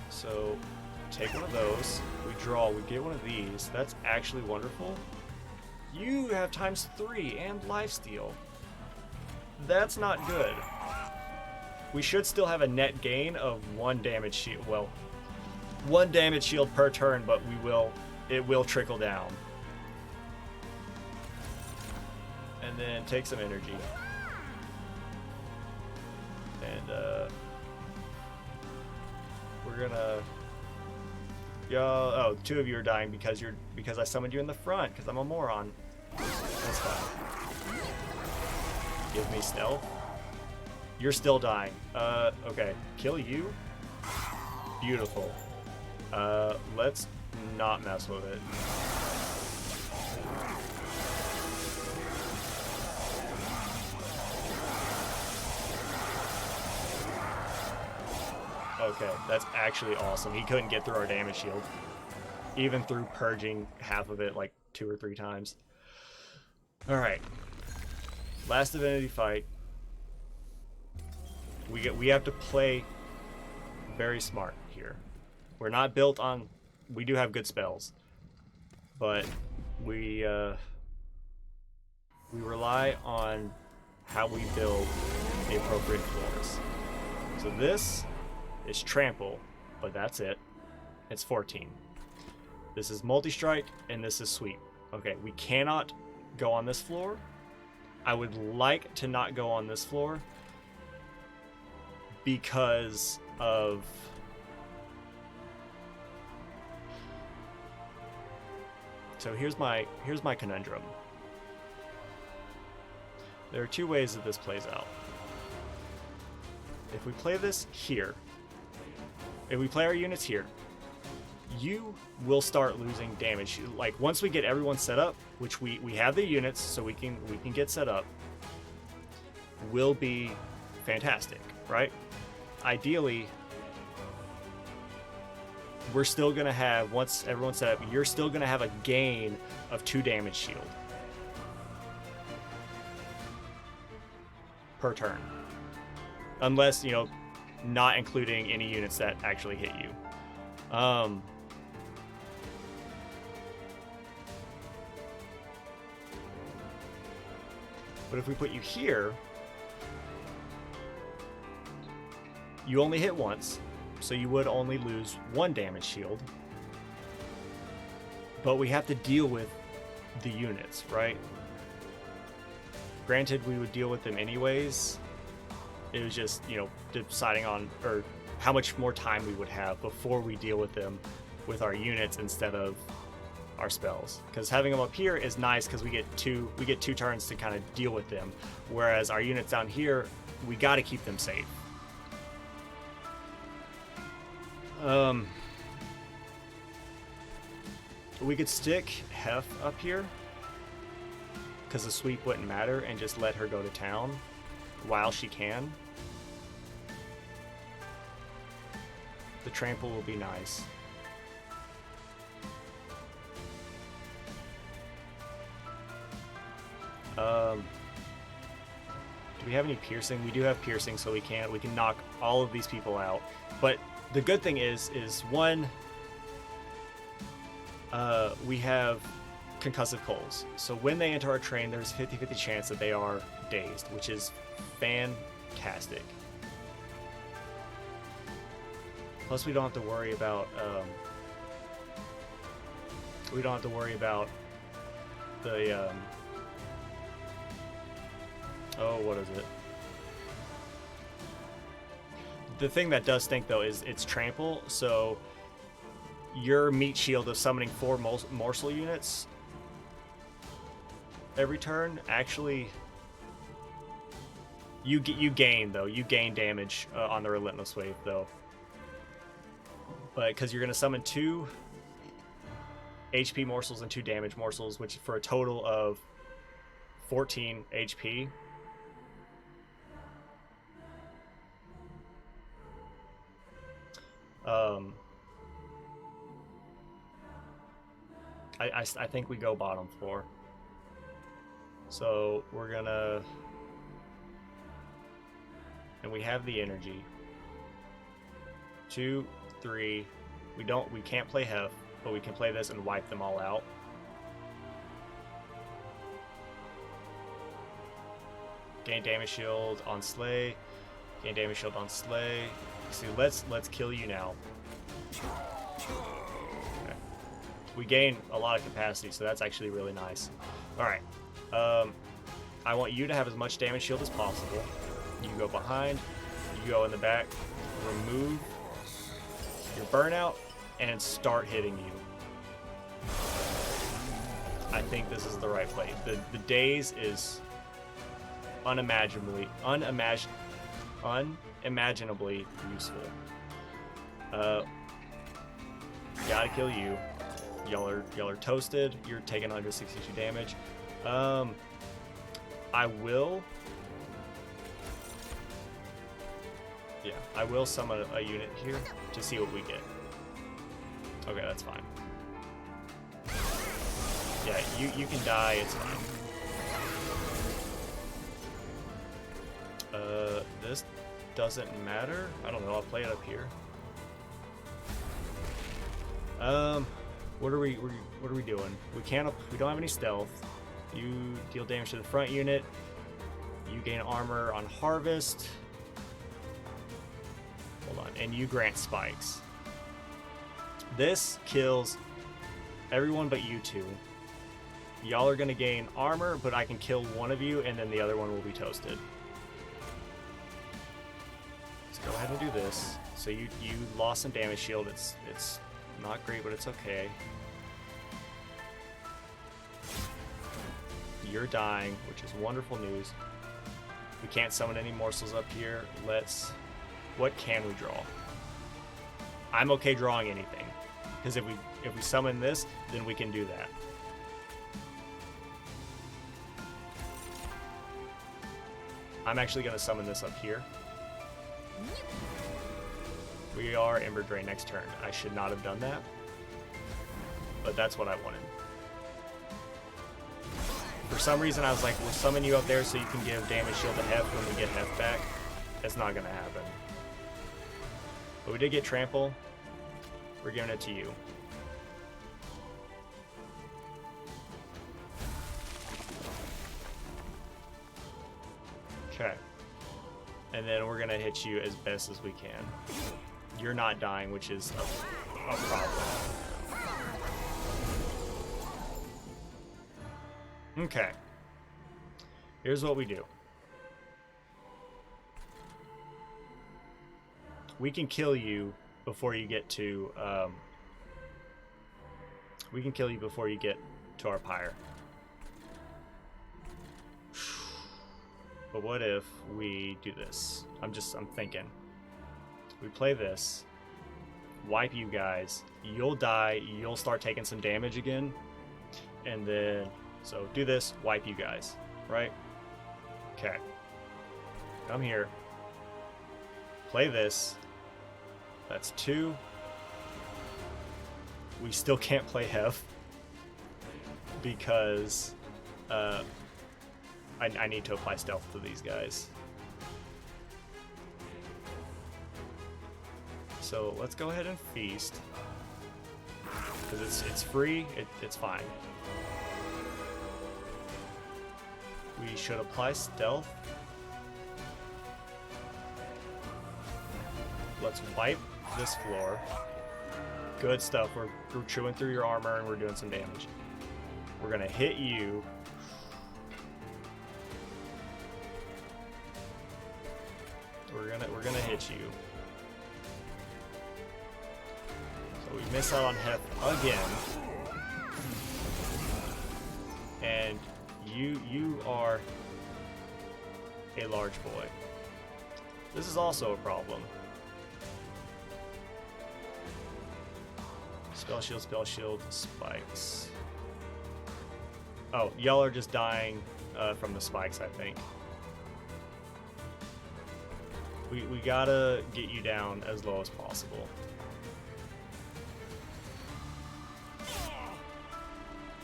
Speaker 1: So take one of those. We draw. We get one of these. That's actually wonderful. You have ×3 and lifesteal. That's not good. We should still have a net gain of 1 damage shield. Well, 1 damage shield per turn, but it will trickle down. And then take some energy. And we're gonna oh, 2 of you are dying because I summoned you in the front because I'm a moron. That's fine. Give me stealth. You're still dying. Okay. Kill you. Beautiful. Let's not mess with it. Okay, that's actually awesome. He couldn't get through our damage shield, even through purging half of it like 2 or 3 times. All right, last divinity fight. We have to play very smart here. We're not built on. We do have good spells, but we rely on how we build the appropriate floors. So this is trample, but that's it. It's 14. This is multi-strike, and this is sweep. Okay, we cannot go on this floor. I would like to not go on this floor because of so here's my conundrum. There are 2 ways that this plays out. If we play this here, if we play our units here, you will start losing damage. Like once we get everyone set up, which we have the units, so we can get set up, will be fantastic, right? Ideally, we're still gonna have, once everyone's set up, you're still gonna have a gain of 2 damage shield per turn, unless, you know, not including any units that actually hit you. But if we put you here, you only hit once, so you would only lose 1 damage shield. But we have to deal with the units, right? Granted, we would deal with them anyways. It was just, you know, deciding on or how much more time we would have before we deal with them with our units instead of our spells. Because having them up here is nice because we get two turns to kind of deal with them, whereas our units down here, we got to keep them safe. We could stick Hef up here because the sweep wouldn't matter and just let her go to town while she can. The trample will be nice. Do we have any piercing? We do have piercing, so we can knock all of these people out. But the good thing is one, we have concussive coals. So when they enter our train, there's a 50-50 chance that they are dazed, which is fantastic. Plus, we don't have to worry about the oh, what is it? The thing that does stink though is it's trample, so your meat shield of summoning 4 morsel units every turn actually you gain damage on the relentless wave though. But because you're going to summon 2 HP morsels and 2 damage morsels, which for a total of 14 HP. I think we go bottom floor. So we're gonna, and we have the energy. 2, 3. We can't play Hef, but we can play this and wipe them all out. Gain damage shield on Slay. Gain damage shield on Slay. See, let's kill you now. Okay. We gain a lot of capacity, so that's actually really nice. All right. I want you to have as much damage shield as possible. You go behind. You go in the back. Remove your burnout and start hitting you. I think this is the right play. The daze is unimaginably useful. Gotta kill you. Y'all are toasted. You're taking 162 damage. I will. Yeah, I will summon a unit here to see what we get. Okay, that's fine. Yeah, you can die, it's fine. This doesn't matter. I don't know, I'll play it up here. What are we doing? We don't have any stealth. You deal damage to the front unit. You gain armor on harvest. Hold on, and you grant spikes. This kills everyone but you two. Y'all are gonna gain armor, but I can kill one of you, and then the other one will be toasted. Let's go ahead and do this. So you lost some damage shield. It's not great, but it's okay. You're dying, which is wonderful news. We can't summon any morsels up here. What can we draw? I'm okay drawing anything, because if we summon this, then we can do that. I'm actually going to summon this up here. We are Ember Drain next turn. I should not have done that, but that's what I wanted. For some reason, I was like, we'll summon you up there so you can give damage shield to Hef when we get Hef back. That's not going to happen. But we did get Trample. We're giving it to you. Okay. And then we're going to hit you as best as we can. You're not dying, which is a problem. Okay. Here's what we do. We can kill you before you get to our pyre. But what if we do this? I'm thinking. We play this, wipe you guys, you'll die, you'll start taking some damage again, and then, so do this, wipe you guys, right? Okay. Come here. Play this. That's 2. We still can't play Hef because I need to apply stealth to these guys. So let's go ahead and feast, because it's free. It's fine. We should apply stealth. Let's wipe this floor. Good stuff. We're chewing through your armor and we're doing some damage. We're gonna hit you. We're gonna hit you. So we miss out on Hef again. And you are a large boy. This is also a problem. Spell shield, spikes. Oh, y'all are just dying from the spikes, I think. We gotta get you down as low as possible.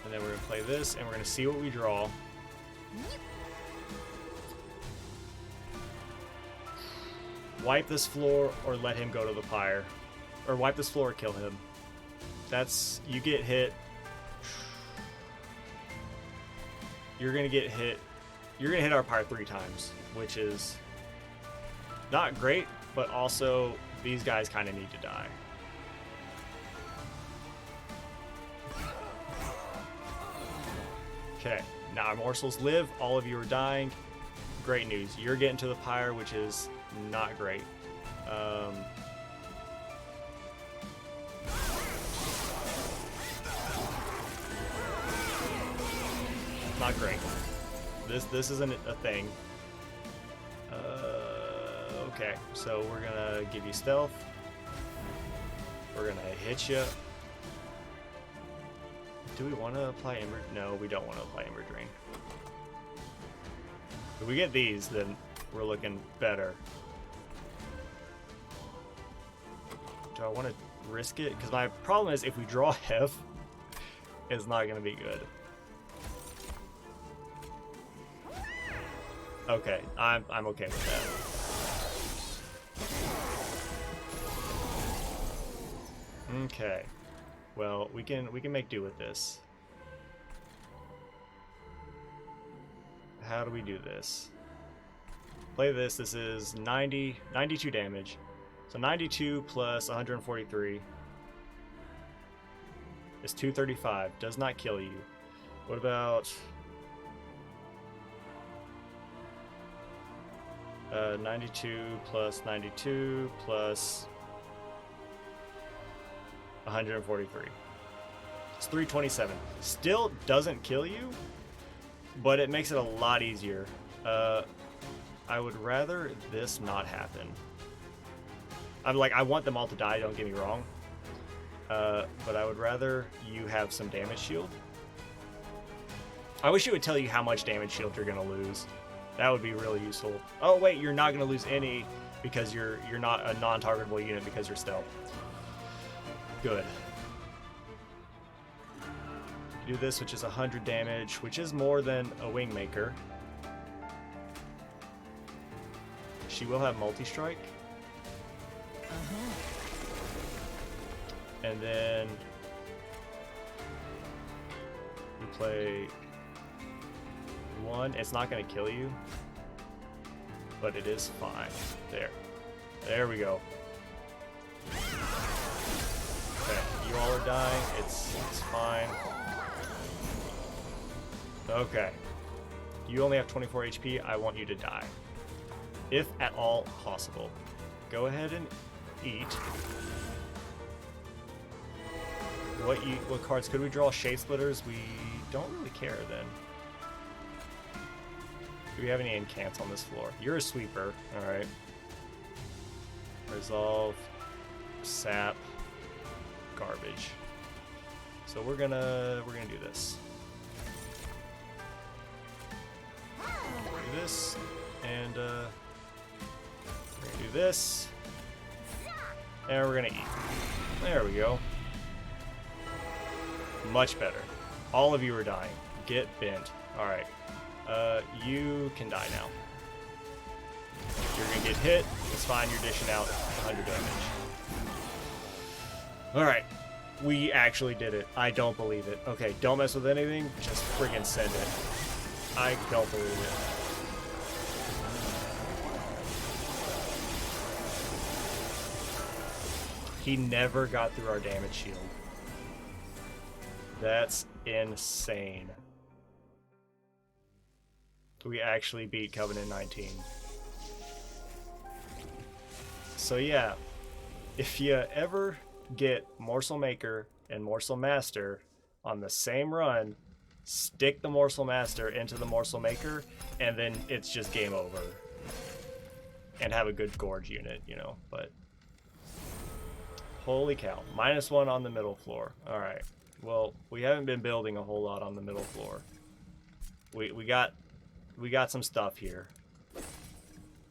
Speaker 1: And then we're gonna play this, and we're gonna see what we draw. Wipe this floor, or let him go to the pyre. Or wipe this floor or kill him. That's, you get hit. You're gonna get hit. You're gonna hit our pyre 3 times, which is not great, but also these guys kind of need to die. Okay, now our morsels live. All of you are dying. Great news. You're getting to the pyre, which is not great. Not great. This isn't a thing. Okay, so we're gonna give you stealth. We're gonna hit you. Do we want to apply Ember? No, we don't want to apply Ember Drain. If we get these, then we're looking better. Do I want to risk it? Because my problem is if we draw Hef, it's not going to be good. Okay, I'm okay with that. Okay. Well, we can make do with this. How do we do this? Play this. This is 92 damage. So 92 plus 143 is 235. Does not kill you. What about 92 plus 92 plus 143. It's 327. Still doesn't kill you, but it makes it a lot easier. I would rather this not happen. I want them all to die, don't get me wrong. But I would rather you have some damage shield. I wish it would tell you how much damage shield you're gonna lose. That would be really useful. Oh wait, you're not gonna lose any because you're not a non-targetable unit because you're stealth. Good. Do this, which is 100 damage, which is more than a Wingmaker. She will have multi-strike. And then we play one. It's not going to kill you, but it is fine. There we go. Okay, you all are dying. It's fine. Okay. You only have 24 HP. I want you to die, if at all possible. Go ahead and eat. What cards could we draw? Shade Splitters? We don't really care then. Do we have any incants on this floor? You're a sweeper, alright. Resolve, sap, garbage. So we're gonna do this. Do this, and we're gonna do this, and we're gonna eat. There we go. Much better. All of you are dying. Get bent. Alright. You can die now. You're gonna get hit. It's fine. You're dishing out 100 damage. Alright. We actually did it. I don't believe it. Okay, don't mess with anything. Just friggin' send it. I don't believe it. He never got through our damage shield. That's insane. We actually beat Covenant 19. So yeah, if you ever get Morsel Maker and Morsel Master on the same run, stick the Morsel Master into the Morsel Maker, and then it's just game over. And have a good Gorge unit, you know, but... Holy cow. -1 on the middle floor. Alright. Well, we haven't been building a whole lot on the middle floor. We got some stuff here.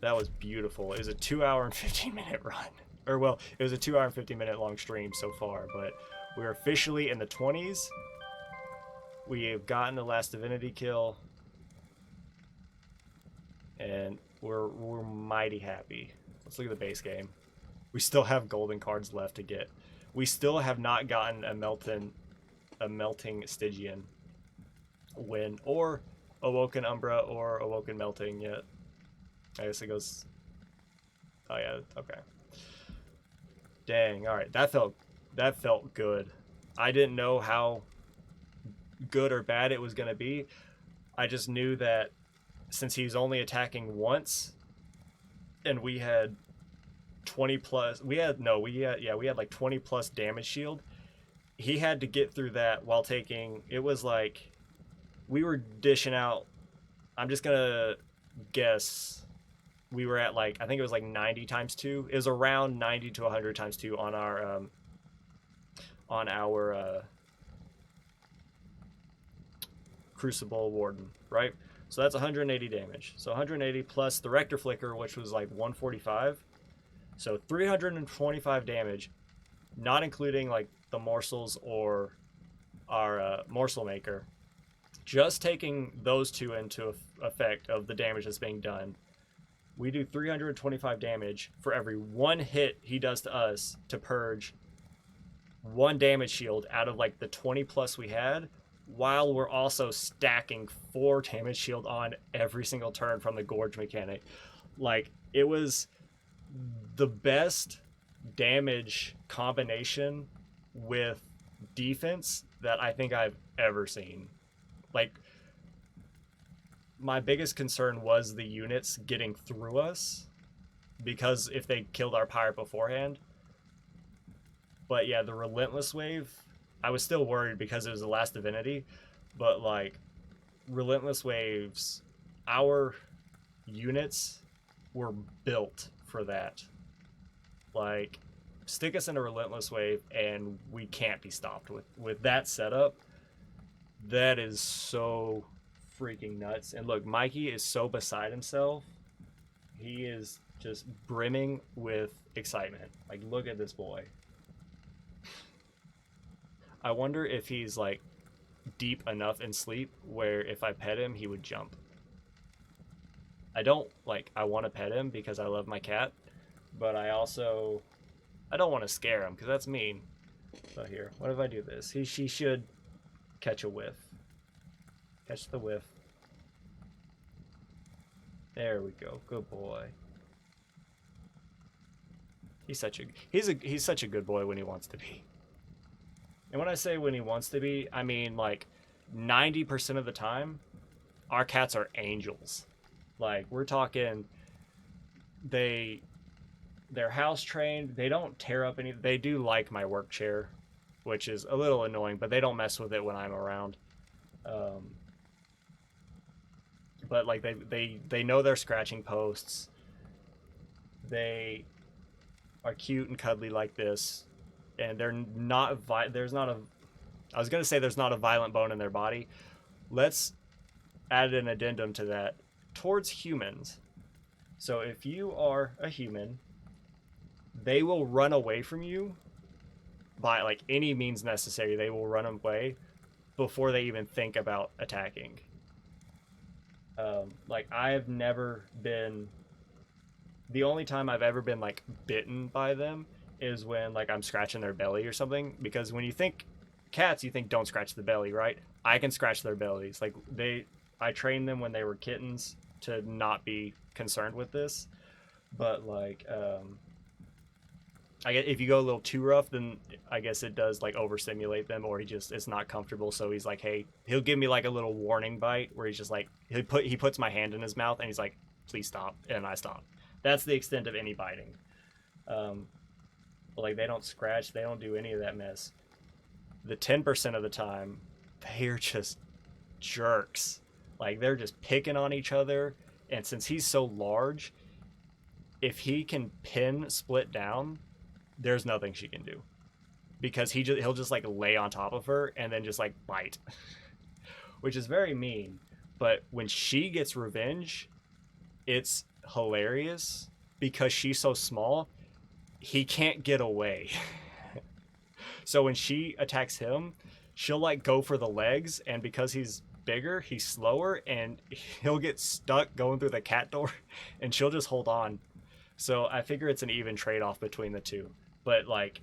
Speaker 1: That was beautiful. It was a 2-hour and 15-minute run. Or, well, it was a 2-hour and 15-minute long stream so far, but we're officially in the 20s. We have gotten the last divinity kill. And we're mighty happy. Let's look at the base game. We still have golden cards left to get. We still have not gotten a melting Stygian win, or Awoken Umbra, or Awoken Melting yet. I guess it goes... Oh yeah, okay. Dang, alright, that felt good. I didn't know how good or bad it was going to be. I just knew that since he's only attacking once, and we had 20 plus, we had like 20 plus damage shield. He had to get through that while taking, it was like, we were dishing out, I'm just gonna guess, we were at like, I think it was like 90 times 2. It was around 90 to 100 times 2 on our on our Crucible Warden, right? So that's 180 damage. So 180 plus the Rector Flicker, which was like 145. So 325 damage, not including like the morsels or our morsel maker. Just taking those two into effect of the damage that's being done, we do 325 damage for every one hit he does to us to purge one damage shield out of like the 20 plus we had, while we're also stacking 4 damage shield on every single turn from the Gorge mechanic. Like, it was the best damage combination with defense that I think I've ever seen. Like, my biggest concern was the units getting through us, because if they killed our pirate beforehand. But yeah, the Relentless Wave, I was still worried because it was the last divinity, but like, Relentless Waves, our units were built for that. Like, stick us in a Relentless Wave and we can't be stopped with that setup. That is so freaking nuts. And look, Mikey is so beside himself. He is just brimming with excitement. Like, look at this boy. I wonder if he's like deep enough in sleep where if I pet him, he would jump. I want to pet him because I love my cat, but I don't want to scare him because that's mean. So here, what if I do this? She should catch a whiff. Catch the whiff. There we go. Good boy. He's such a good boy when he wants to be. And when I say when he wants to be, I mean like 90% of the time, our cats are angels. Like, we're talking, they're house trained. They don't tear up any. They do like my work chair, which is a little annoying, but they don't mess with it when I'm around. But like they know their scratching posts. They are cute and cuddly like this, and they're not. There's not a. I was gonna say there's not a violent bone in their body. Let's add an addendum to that towards humans. So if you are a human, they will run away from you by like any means necessary. They will run away before they even think about attacking. Like, I've never been. The only time I've ever been like bitten by them is when like I'm scratching their belly or something. Because when you think cats, you think don't scratch the belly, right? I can scratch their bellies. Like, I trained them when they were kittens to not be concerned with this. But like, I guess if you go a little too rough, then I guess it does like overstimulate them, or it's not comfortable. So he's like, hey, he'll give me like a little warning bite where he's just like, he puts my hand in his mouth and he's like, please stop, and I stop. That's the extent of any biting. But like, they don't scratch, they don't do any of that mess. The 10% of the time, they're just jerks. Like, they're just picking on each other, and since he's so large, if he can pin Split down, there's nothing she can do, because he'll just like lay on top of her and then just like bite, which is very mean. But when she gets revenge, it's hilarious because she's so small, he can't get away. So when she attacks him, she'll like go for the legs, and because he's bigger, he's slower, and he'll get stuck going through the cat door, and she'll just hold on. So I figure it's an even trade-off between the two. But like,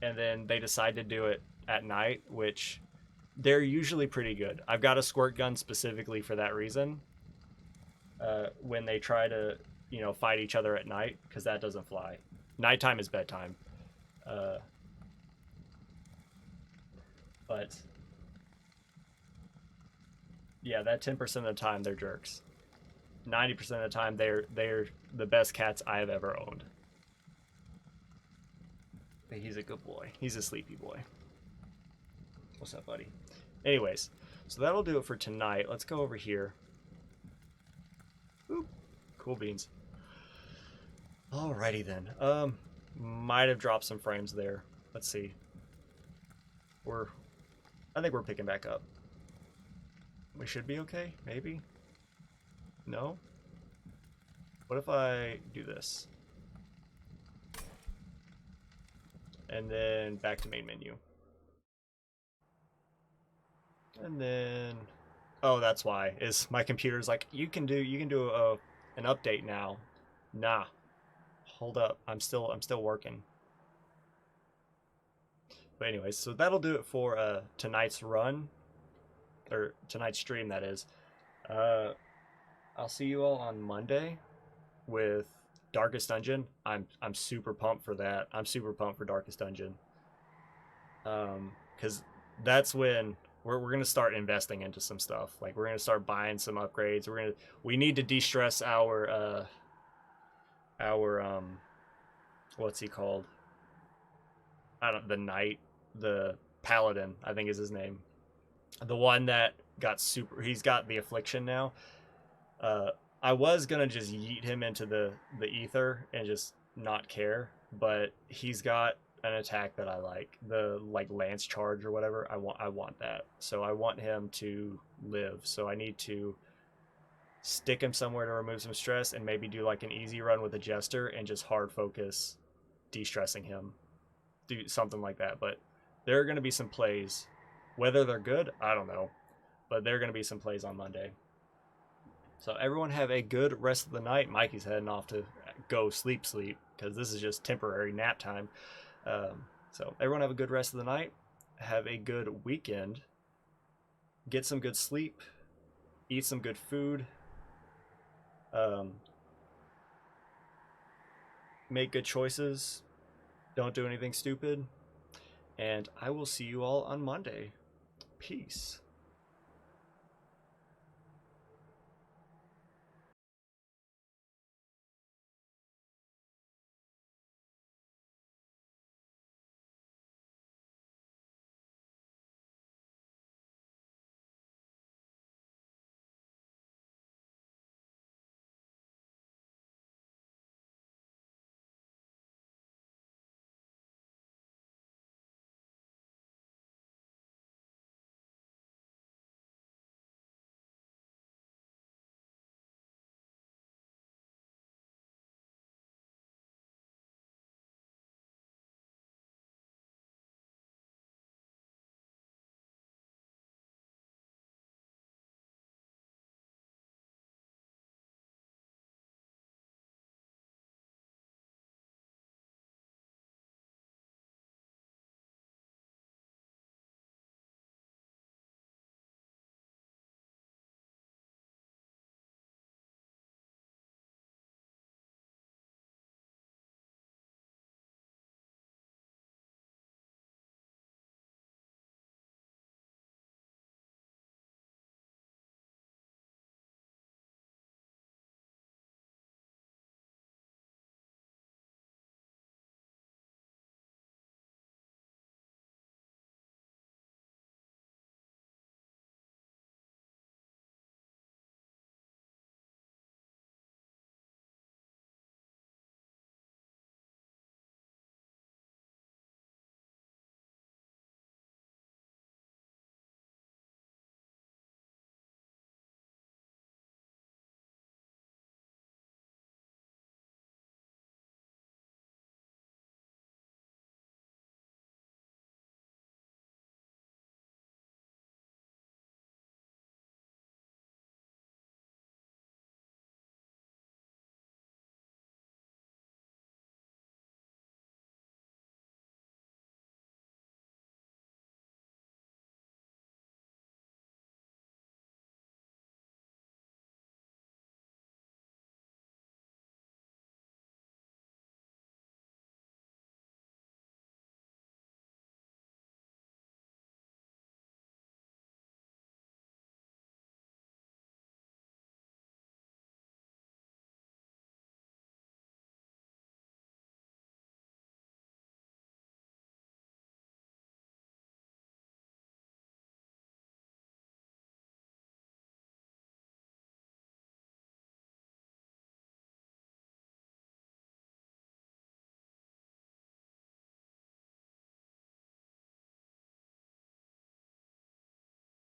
Speaker 1: and then they decide to do it at night, which they're usually pretty good. I've got a squirt gun specifically for that reason. When they try to, fight each other at night, because that doesn't fly. Nighttime is bedtime. But yeah, that 10% of the time they're jerks. 90% of the time they're the best cats I have ever owned. He's a good boy. He's a sleepy boy. What's up, buddy? Anyways, so that'll do it for tonight. Let's go over here. Oop, cool beans. Alrighty then. Might have dropped some frames there. Let's see. I think we're picking back up. We should be okay, maybe? No? What if I do this? And then back to main menu. And then, oh, that's why, is my computer's like, you can do an update now. Nah. Hold up. I'm still working. But anyways, so that'll do it for tonight's run, or tonight's stream, that is. I'll see you all on Monday with Darkest Dungeon. I'm super pumped for that. I'm super pumped for Darkest Dungeon. Because that's when we're gonna start investing into some stuff. Like we're gonna start buying some upgrades. We need to de-stress our what's he called? I don't the knight, the paladin, I think is his name. The one that got he's got the affliction now. I was gonna just yeet him into the ether and just not care, but he's got an attack that I like, the lance charge or whatever. I want that, so I want him to live. So I need to stick him somewhere to remove some stress and maybe do like an easy run with a jester and just hard focus de-stressing him, do something like that. But there are going to be some plays, whether they're good I don't know, but there are going to be some plays on Monday. So everyone have a good rest of the night. Mikey's heading off to go sleep because this is just temporary nap time. So everyone have a good rest of the night. Have a good weekend. Get some good sleep. Eat some good food. Make good choices. Don't do anything stupid. And I will see you all on Monday. Peace.